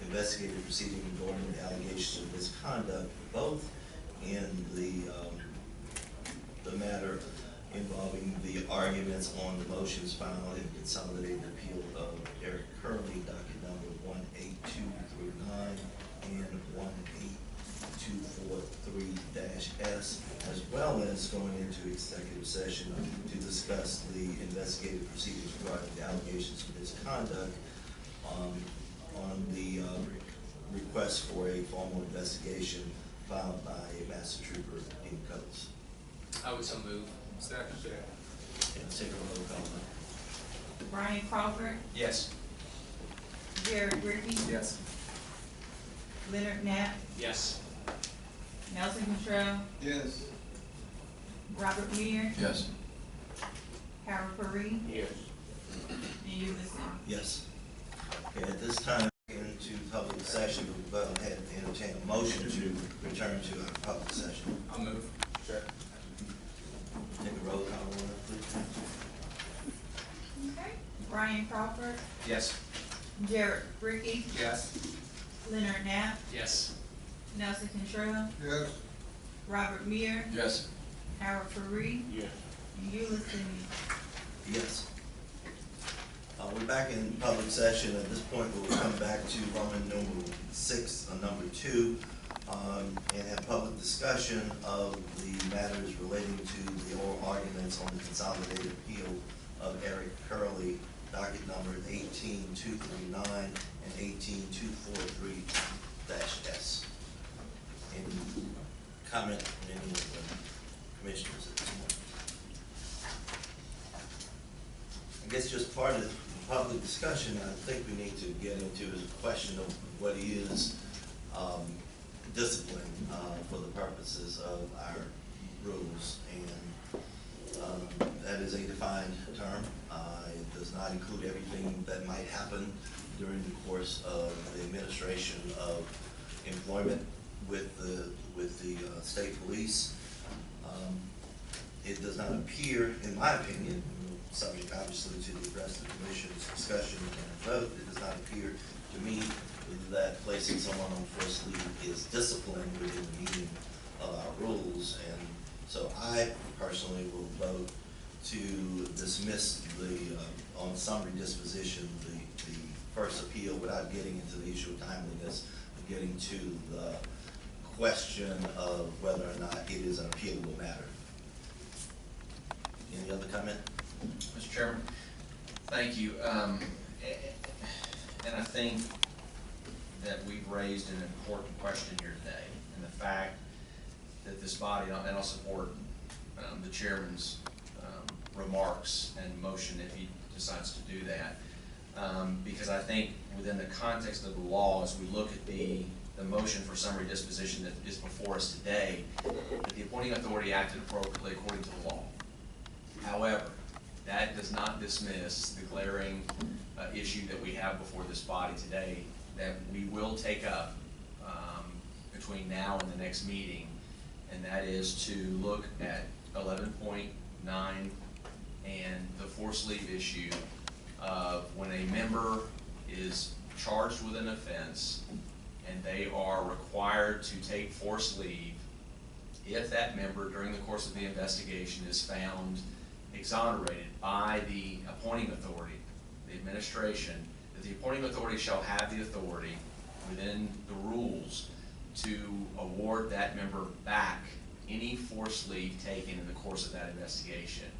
investigative proceeding regarding the allegations of misconduct, both in the matter involving the arguments on the motions filed in consolidated appeal of Eric Curley, docket number 18239 and 18243-S, as well as going into executive session to discuss the investigative proceedings regarding the allegations of misconduct on the request for a formal investigation filed by Master Trooper Dean Coates.
I would so move. Second.
And take a roll call.
Brian Crawford,
Yes.
Jared Rickey,
Yes.
Leonard Knapp,
Yes.
Nelson Contrell,
Yes.
Robert Mears,
Yes.
Harold Perry,
Yes.
and you listen.
Yes. Okay, at this time, into public session, we'll go ahead and entertain a motion to return to our public session.
I'll move.
Sure.
Take a roll call, please.
Okay. Brian Crawford,
Yes.
Jared Rickey,
Yes.
Leonard Knapp,
Yes.
Nelson Contrell,
Yes.
Robert Mears,
Yes.
Harold Perry,
Yes.
and you listen.
Yes. We're back in public session. At this point, we'll come back to Roman numeral 6, number 2, and have public discussion of the matters relating to the oral arguments on the consolidated appeal of Eric Curley, docket number 18239 and 18243-S. Any comment from any of the commissioners at this point? I guess just part of the public discussion I think we need to get into is a question of what is discipline for the purposes of our rules. And that is a defined term. It does not include everything that might happen during the course of the administration of employment with the state police. It does not appear, in my opinion, subject obviously to the rest of the commission's discussion and vote, it does not appear to me that placing someone on forced leave is discipline within the meaning of our rules. And so I personally will vote to dismiss on summary disposition, the first appeal without getting into the issue of timeliness, but getting to the question of whether or not it is an appealable matter. Any other comment?
Mr. Chairman, thank you. And I think that we've raised an important question here today, and the fact that this body, and I'll support the chairman's remarks and motion if he decides to do that, because I think within the context of the law, as we look at the motion for summary disposition that is before us today, that the appointing authority acted appropriately according to the law. However, that does not dismiss the glaring issue that we have before this body today that we will take up between now and the next meeting, and that is to look at 11.9 and the forced leave issue of when a member is charged with an offense and they are required to take forced leave, if that member during the course of the investigation is found exonerated by the appointing authority, the administration, that the appointing authority shall have the authority within the rules to award that member back any forced leave taken in the course of that investigation.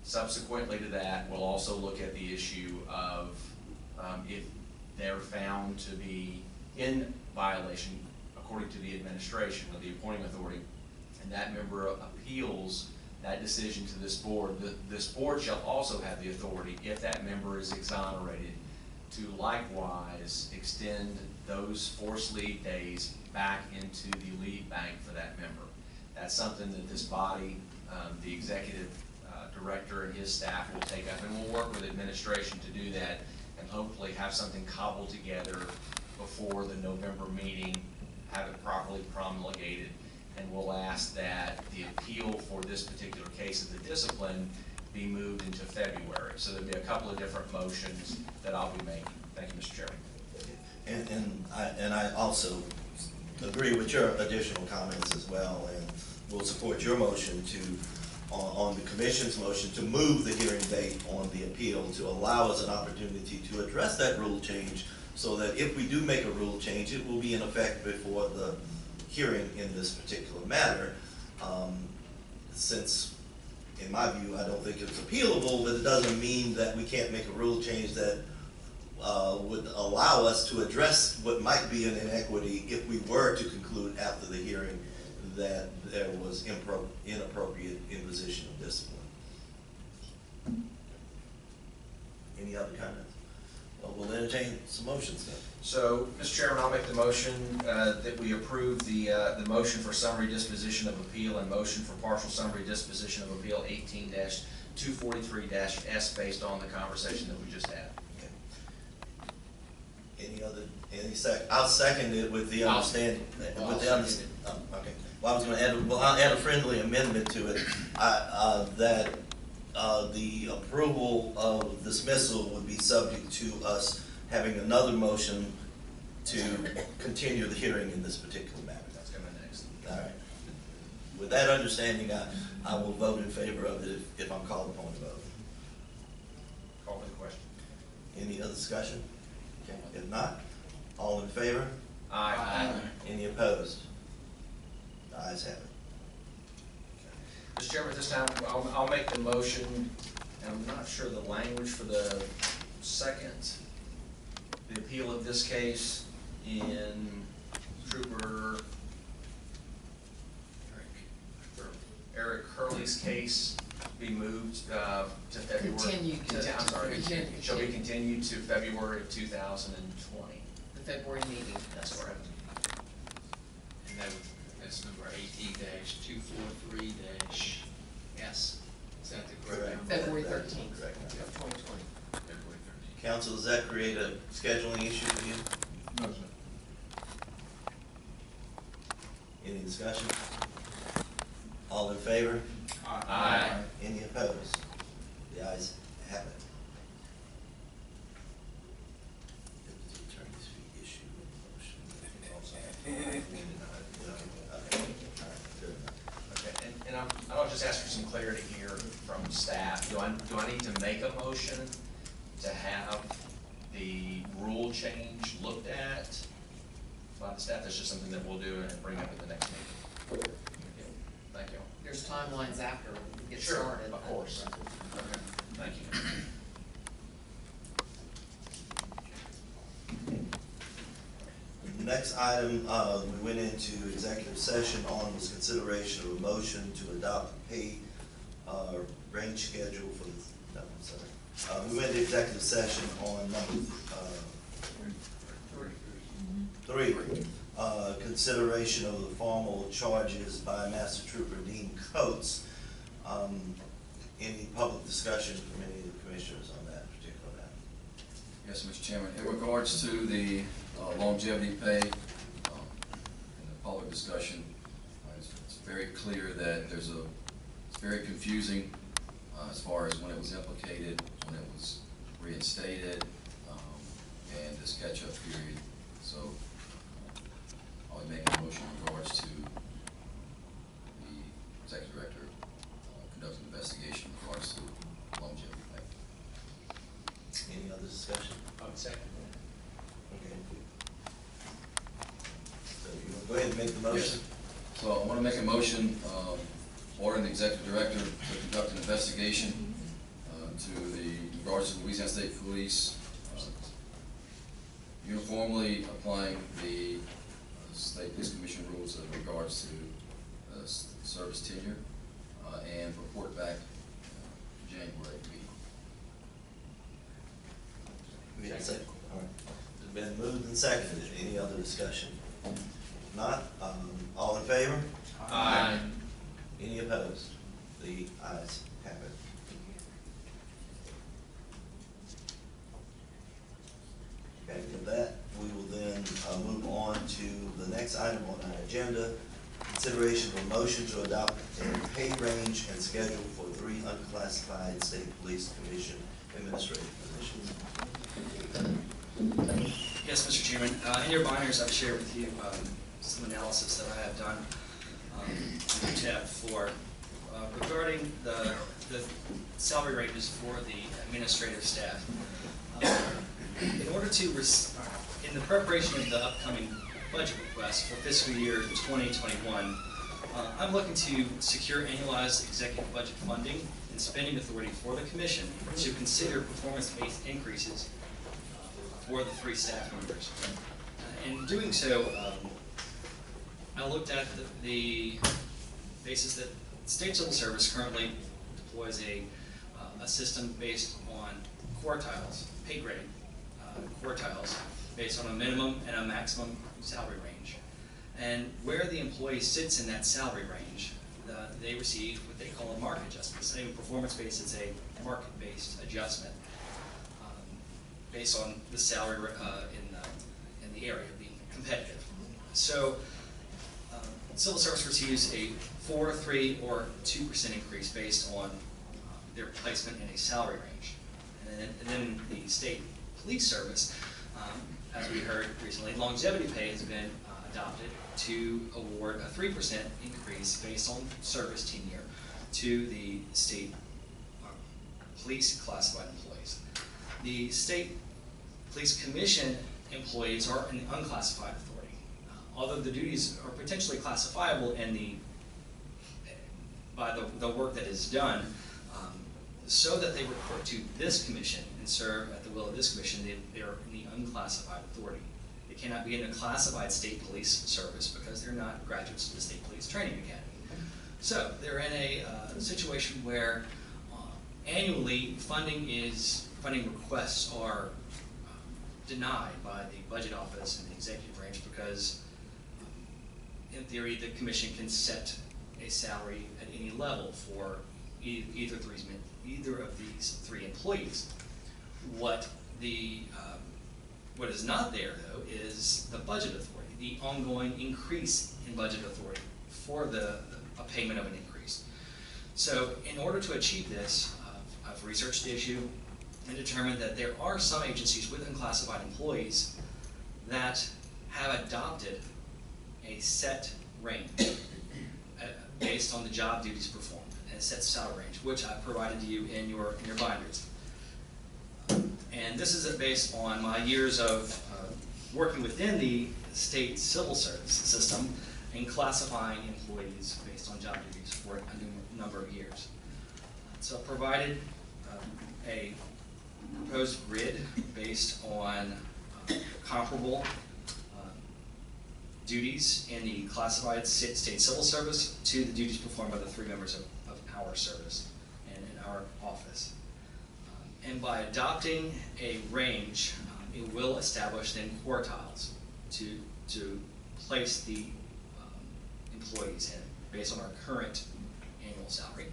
Subsequently to that, we'll also look at the issue of if they're found to be in violation according to the administration or the appointing authority, and that member appeals that decision to this board, this board shall also have the authority, if that member is exonerated, to likewise extend those forced leave days back into the leave bank for that member. That's something that this body, the executive director and his staff will take up, and we'll work with administration to do that and hopefully have something cobbled together before the November meeting, have it properly promulgated, and we'll ask that the appeal for this particular case of the discipline be moved into February. So there'll be a couple of different motions that I'll be making. Thank you, Mr. Chairman.
And I also agree with your additional comments as well, and we'll support your motion on the commission's motion to move the hearing date on the appeal to allow us an opportunity to address that rule change, so that if we do make a rule change, it will be in effect before the hearing in this particular matter. Since, in my view, I don't think it's appealable, but it doesn't mean that we can't make a rule change that would allow us to address what might be an inequity if we were to conclude after the hearing that there was inappropriate imposition of discipline. Any other comments? Well, we'll entertain some motions then.
So, Mr. Chairman, I'll make the motion that we approve the motion for summary disposition of appeal and motion for partial summary disposition of appeal 18-243-S based on the conversation that we just had.
I'll second it with the understanding. Okay. Well, I was going to add. Well, I'll add a friendly amendment to it. That the approval of dismissal would be subject to us having another motion to continue the hearing in this particular matter.
That's coming next.
All right. With that understanding, I will vote in favor of it if I'm called upon to vote.
Call for the question.
Any other discussion? Okay. If not, all in favor?
Aye.
Any opposed? The ayes have it.
Mr. Chairman, at this time, I'll make the motion, and I'm not sure the language for the second, the appeal of this case in Trooper Eric Hurley's case be moved to February. I'm sorry, shall be continued to February of 2020.
The February meeting.
That's correct.
And that's number AT-243-S. Is that the correct number?
February 13th
Correct.
of 2020.
February 13th.
Council, does that create a scheduling issue for you?
No, sir.
Any discussion? All in favor?
Aye.
Any opposed? The ayes have it. Attorney's fee issue motion.
Okay, and I'll just ask for some clarity here from staff. Do I need to make a motion to have the rule change looked at by the staff? That's just something that we'll do and bring up at the next meeting. Thank you.
There's timelines after we get
Sure,
started.
of course. Okay, thank you.
The next item, we went into executive session on was consideration of a motion to adopt a pay, range schedule for the, no, I'm sorry. We went into executive session on number, three. Consideration of the formal charges by Master Trooper Dean Coates. Any public discussion from any of the commissioners on that particular matter?
Yes, Mr. Chairman, in regards to the longevity pay, in the public discussion, it's very clear that it's very confusing as far as when it was implicated, when it was reinstated, and this catch-up period. So I'll be making a motion in regards to the executive director conducting an investigation in regards to longevity pay.
Any other discussion?
Second.
Okay. So you want to go ahead and make the motion?
Yes. So I want to make a motion ordering the executive director to conduct an investigation to the regards to the Louisiana State Police uniformly applying the State Police Commission rules in regards to service tenure and report back January meeting.
We have a second. All right. It's been moved and seconded. Any other discussion? If not, all in favor?
Aye.
Any opposed? The ayes have it. Okay, with that, we will then move on to the next item on our agenda, consideration of a motion to adopt a pay range and schedule for 3 unclassified State Police Commission administrative positions.
Yes, Mr. Chairman. In your binders, I've shared with you some analysis that I have done in tab 4 regarding the salary ranges for the administrative staff. In order to, in the preparation of the upcoming budget request for fiscal year 2021, I'm looking to secure annualized executive budget funding and spending authority for the Commission to consider performance-based increases for the 3 staff members. In doing so, I looked at the basis that State Civil Service currently deploys a system based on quartiles, pay grade quartiles, based on a minimum and a maximum salary range. And where the employee sits in that salary range, they receive what they call a mark adjustment. Instead of performance-based, it's a market-based adjustment based on the salary in the area being competitive. So Civil Service receives a 4%, 3%, or 2% increase based on their placement in a salary range. And then the State Police Service, as we heard recently, longevity pay has been adopted to award a 3% increase based on service tenure to the state police classified employees. The State Police Commission employees are an unclassified authority. Although of the duties are potentially classifiable in by the work that is done, so that they report to this commission and serve at the will of this commission, they are in the unclassified authority. They cannot be in a classified state police service because they're not graduates of the State Police Training Academy. So they're in a situation where annually funding requests are denied by the budget office and the executive branch because, in theory, the commission can set a salary at any level for either of these three employees. What is not there, though, is the budget authority, the ongoing increase in budget authority for a payment of an increase. So in order to achieve this, I've researched the issue and determined that there are some agencies with unclassified employees that have adopted a set range based on the job duties performed, and a set salary range, which I provided to you in your binders. And this is based on my years of working within the state civil service system and classifying employees based on job duties for a number of years. So I provided a proposed grid based on comparable duties in the classified state civil service to the duties performed by the three members of our service and in our office. And by adopting a range, it will establish then quartiles to place the employees in based on our current annual salary.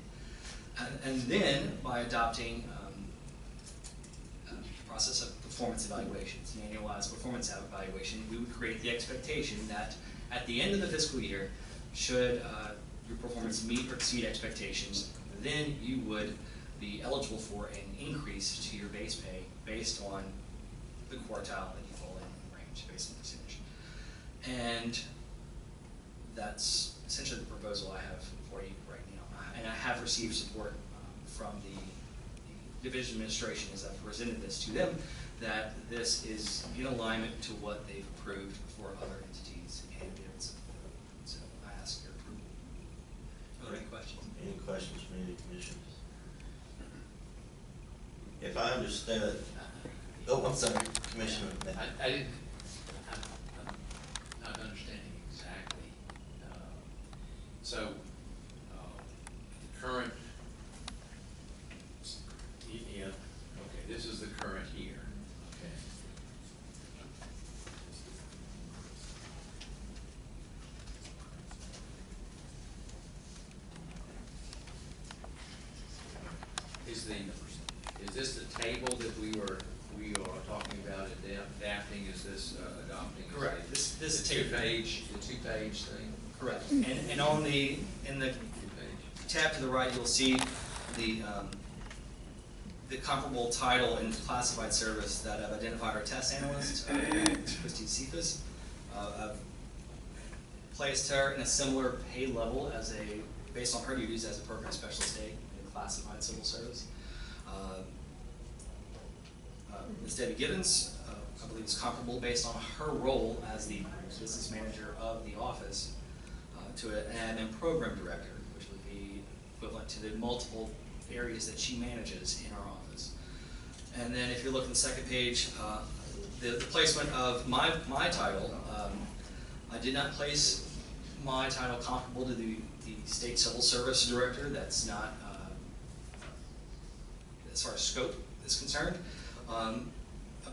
And then by adopting a process of performance evaluations, an annualized performance evaluation, we would create the expectation that at the end of the fiscal year, should your performance meet or exceed expectations, then you would be eligible for an increase to your base pay based on the quartile that you fall in range based on percentage. And that's essentially the proposal I have for you right now. And I have received support from the division administration as I've presented this to them, that this is in alignment to what they've approved for other entities and bids. So I ask your approval. Are there any questions?
Any questions from any commissioners? If I understand, I'm sorry, Commissioner.
I didn't, I'm not understanding exactly. So, the current, yeah, okay, this is the current year, okay. Is this the table that we are talking about adapting? Is this adopting?
Correct. This
the two-page thing.
Correct. And on in the tab to the right, you'll see the comparable title in classified service that I've identified our test analyst, Christine Cephas. I've placed her in a similar pay level based on her duties as a program specialist aide in classified civil service. Ms. Debbie Gibbons, I believe, is comparable based on her role as the business manager of the office to an admin program director, which would be equivalent to the multiple areas that she manages in our office. And then if you look at the second page, the placement of my title, I did not place my title comparable to the state civil service director. That's not, as far as scope is concerned. I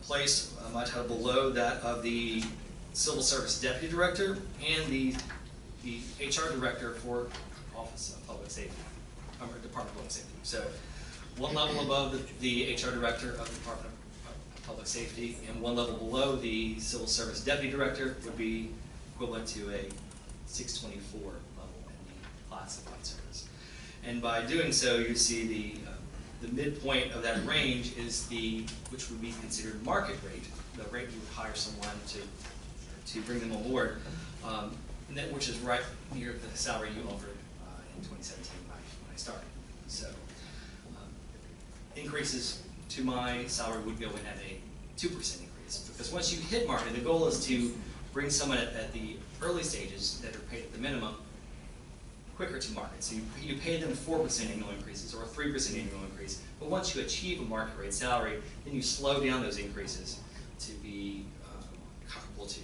placed my title below that of the civil service deputy director and the HR director for Office of Public Safety, or Department of Public Safety. So one level above the HR director of the Department of Public Safety and one level below the civil service deputy director would be equivalent to a 624 level in the classified service. And by doing so, you see the midpoint of that range is which would be considered market rate, the rate you would hire someone to bring them on board, and that which is right near the salary you offered in 2017 when I started. So increases to my salary would go in at a 2% increase, because once you hit market, the goal is to bring someone at the early stages that are paid at the minimum quicker to market. So you pay them 4% annual increases or a 3% annual increase, but once you achieve a market rate salary, then you slow down those increases to be comparable to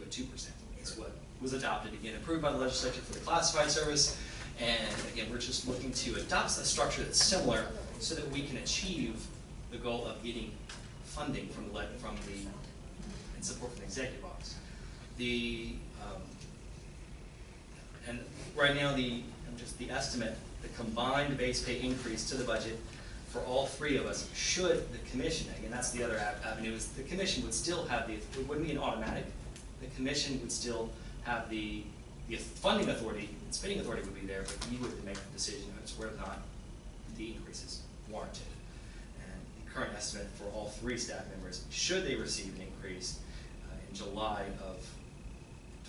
a 2%. That's what was adopted, again, approved by the legislature for the classified service. And again, we're just looking to adopt a structure that's similar so that we can achieve the goal of getting funding from the and support from the executive office. And right now, the estimate, the combined base pay increase to the budget for all three of us, should the commission, again, that's the other avenue, is the commission would still have it wouldn't be an automatic. The commission would still have the funding authority, and spending authority would be there, but you would make the decision as to whether or not the increase is warranted. And the current estimate for all three staff members, should they receive an increase in July of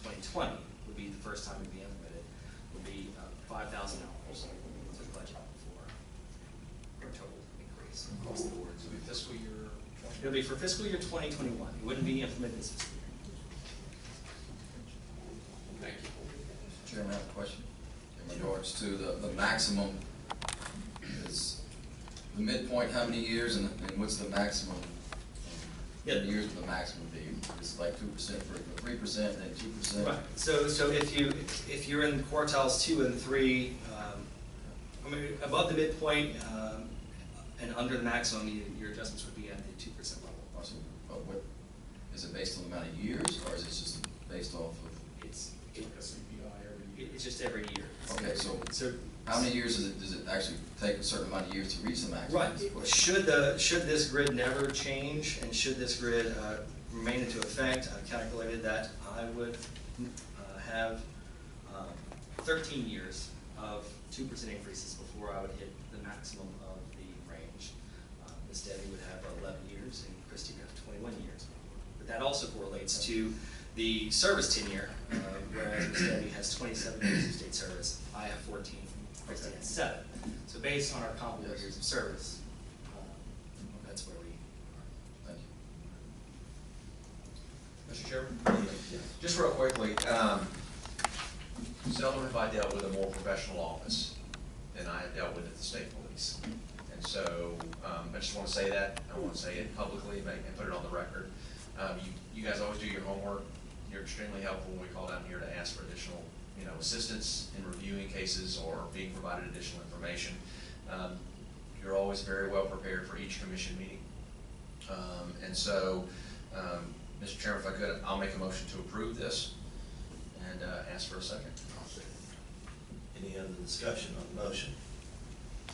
2020, would be the first time it would be implemented, would be $5,000 to the budget for a total increase across the board.
So the fiscal year 20?
It'll be for fiscal year 2021. It wouldn't be implemented this fiscal year.
Thank you.
Chairman, I have a question in regards to the maximum. Is the midpoint how many years, and what's the maximum? How many years would the maximum be? It's like 2% for 3%, then 2%.
Right. So if you're in quartiles 2 and 3, I mean above the midpoint and under the maximum, your adjustments would be at the 2% level.
Awesome. But what is it based on the amount of years, or is it just based off of?
It's just every year.
Okay, so how many years does it actually take a certain amount of years to reach the maximum?
Right. Should this grid never change, and should this grid remain into effect, I've calculated that I would have 13 years of 2% increases before I would hit the maximum of the range. Ms. Debbie would have 11 years, and Christy would have 21 years. But that also correlates to the service tenure, whereas Ms. Debbie has 27 years of state service, I have 14, Christy has 7. So based on our comparable years of service, that's where we are.
Thank you.
Mr. Chairman? Just real quickly, seldom have I dealt with a more professional office than I have dealt with at the state police. And so I just want to say that. I want to say it publicly and put it on the record. You guys always do your homework. You're extremely helpful when we call down here to ask for additional assistance in reviewing cases or being provided additional information. You're always very well prepared for each commission meeting. And so, Mr. Chairman, if I could, I'll make a motion to approve this and ask for a second.
Any other discussion on the motion?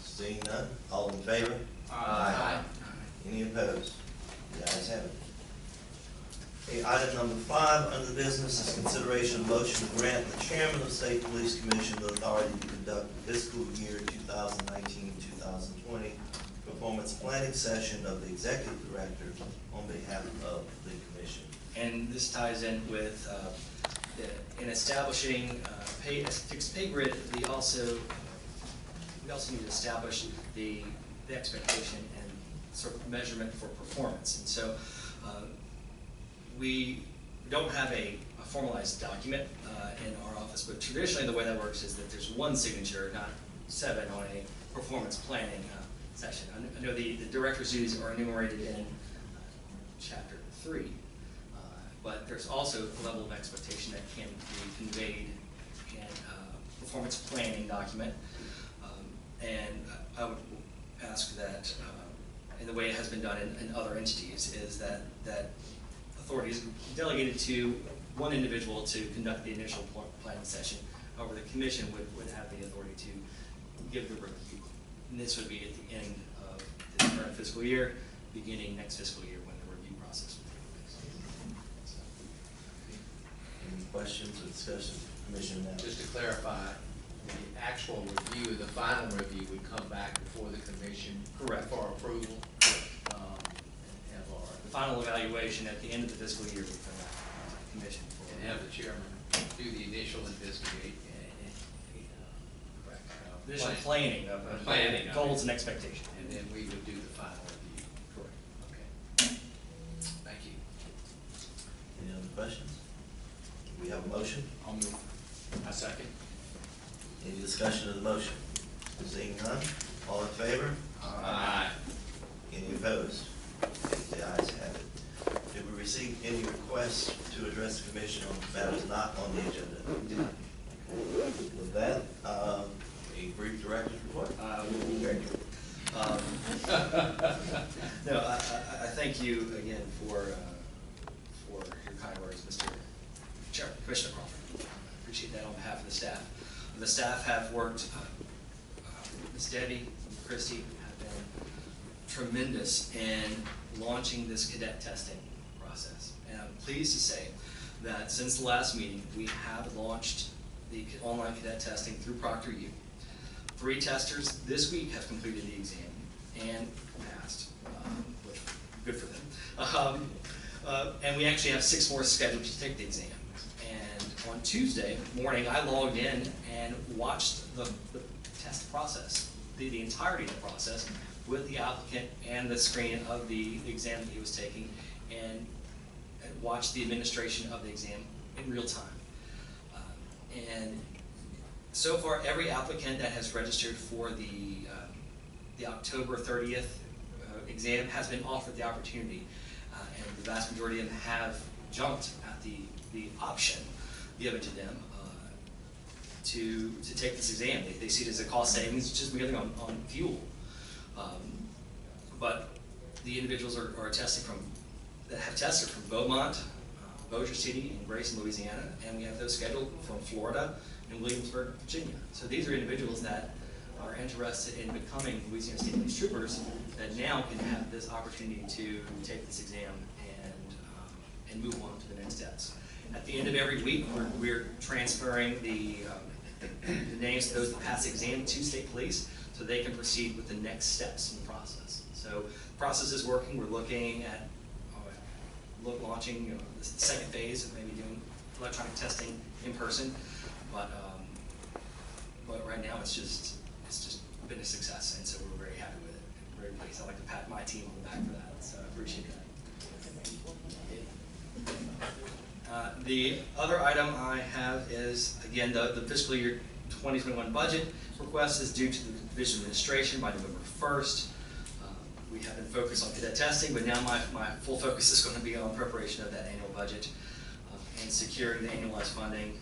Seeing none, all in favor?
Aye.
Any opposed? The ayes have it. Okay, item number 5 under business is consideration of motion to grant the chairman of the State Police Commission the authority to conduct the fiscal year 2019-2020 performance planning session of the executive director on behalf of the commission.
And this ties in with in establishing a fixed pay grid. We also need to establish the expectation and sort of measurement for performance. And so we don't have a formalized document in our office, but traditionally the way that works is that there's one signature, not 7, on a performance planning session. I know the director's duties are enumerated in chapter 3, but there's also a level of expectation that can be conveyed in a performance planning document. And I would ask that, and the way it has been done in other entities, is that authority is delegated to one individual to conduct the initial planning session. However, the commission would have the authority to give the review. And this would be at the end of the current fiscal year, beginning next fiscal year when the review process would take place.
Any questions or discussion, Commissioner Now?
Just to clarify, the actual review, the final review would come back before the commission.
Correct.
For approval. And have our.
The final evaluation at the end of the fiscal year would come back to the commission for.
And have the chairman do the initial investigate and
Correct. Initial planning of
Planning of
goals
it.
and expectations.
and then we would do the final review.
Correct.
Okay. Thank you.
Any other questions? we have a motion?
I'll move. I second.
Any discussion of the motion? Seeing none, all in favor?
Aye.
Any opposed? The ayes have it. Did we receive any requests to address the commission on matters not on the agenda? With that, a brief director's report.
No, I thank you again for your kind words, Mr. Chair, Commissioner Crawford. I appreciate that on behalf of the staff. The staff have worked, Ms. Debbie and Christy have been tremendous in launching this cadet testing process. And I'm pleased to say that since the last meeting, we have launched the online cadet testing through ProctorU. 3 testers this week have completed the exam and passed, which good for them. And we actually have 6 more scheduled to take the exam. And on Tuesday morning, I logged in and watched the test process, the entirety of the process, with the applicant and the screen of the exam that he was taking, and watched the administration of the exam in real time. And so far, every applicant that has registered for the October 30th exam has been offered the opportunity, and the vast majority of them have jumped at the option given to them to take this exam. They see it as a cost savings, just merely on fuel. But the individuals are testing that have tested from Beaumont, Bossier City, and Grayson, Louisiana, and we have those scheduled from Florida and Williamsburg, Virginia. So these are individuals that are interested in becoming Louisiana State Police Troopers that now can have this opportunity to take this exam and move on to the next steps. At the end of every week, we're transferring the names of those that pass the exam to state police so they can proceed with the next steps in the process. So the process is working. We're looking at launching the second phase of maybe doing electronic testing in person, but right now it's just been a success, and so we're very happy with it. Very pleased. I'd like to pat my team on the back for that, so I appreciate that. The other item I have is, again, the fiscal year 2021 budget request is due to the Division of Administration by November 1st. We have been focused on cadet testing, but now my full focus is going to be on preparation of that annual budget and securing the annualized funding,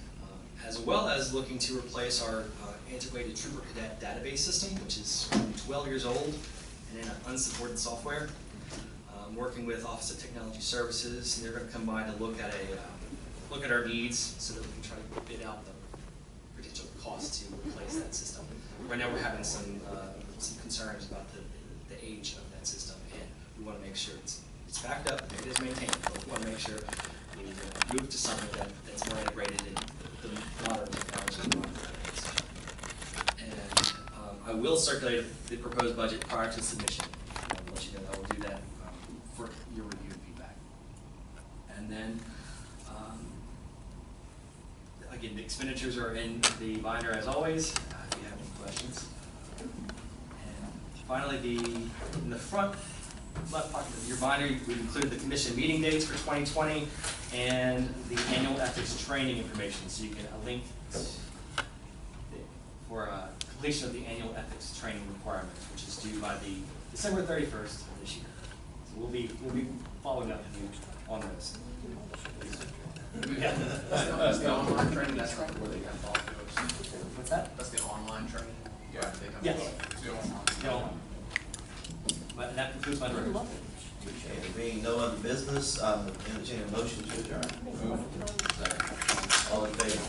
as well as looking to replace our antiquated Trooper Cadet database system, which is 12 years old and in an unsupported software. Working with Office of Technology Services, and they're going to come by to look at our needs so that we can try to bid out the potential cost to replace that system. Right now, we're having some concerns about the age of that system, and we want to make sure it's backed up, it is maintained, but we want to make sure we move to something that's more integrated in the modern technology. And I will circulate the proposed budget prior to submission. I'll let you know that I will do that for your review and feedback. And then, again, the expenditures are in the binder as always, if you have any questions. And finally, in the front left pocket of your binder, we've included the commission meeting dates for 2020 and the annual ethics training information. So you can link for completion of the annual ethics training requirements, which is due by the December 31st of this year. So we'll be following up with you on those. Yeah.
That's the online training, that's not where they got all those.
What's that?
That's the online training? Yeah. They come
Yes.
to online.
No. But that concludes my report.
Okay, being no other business, entertain a motion to adjourn. All in favor?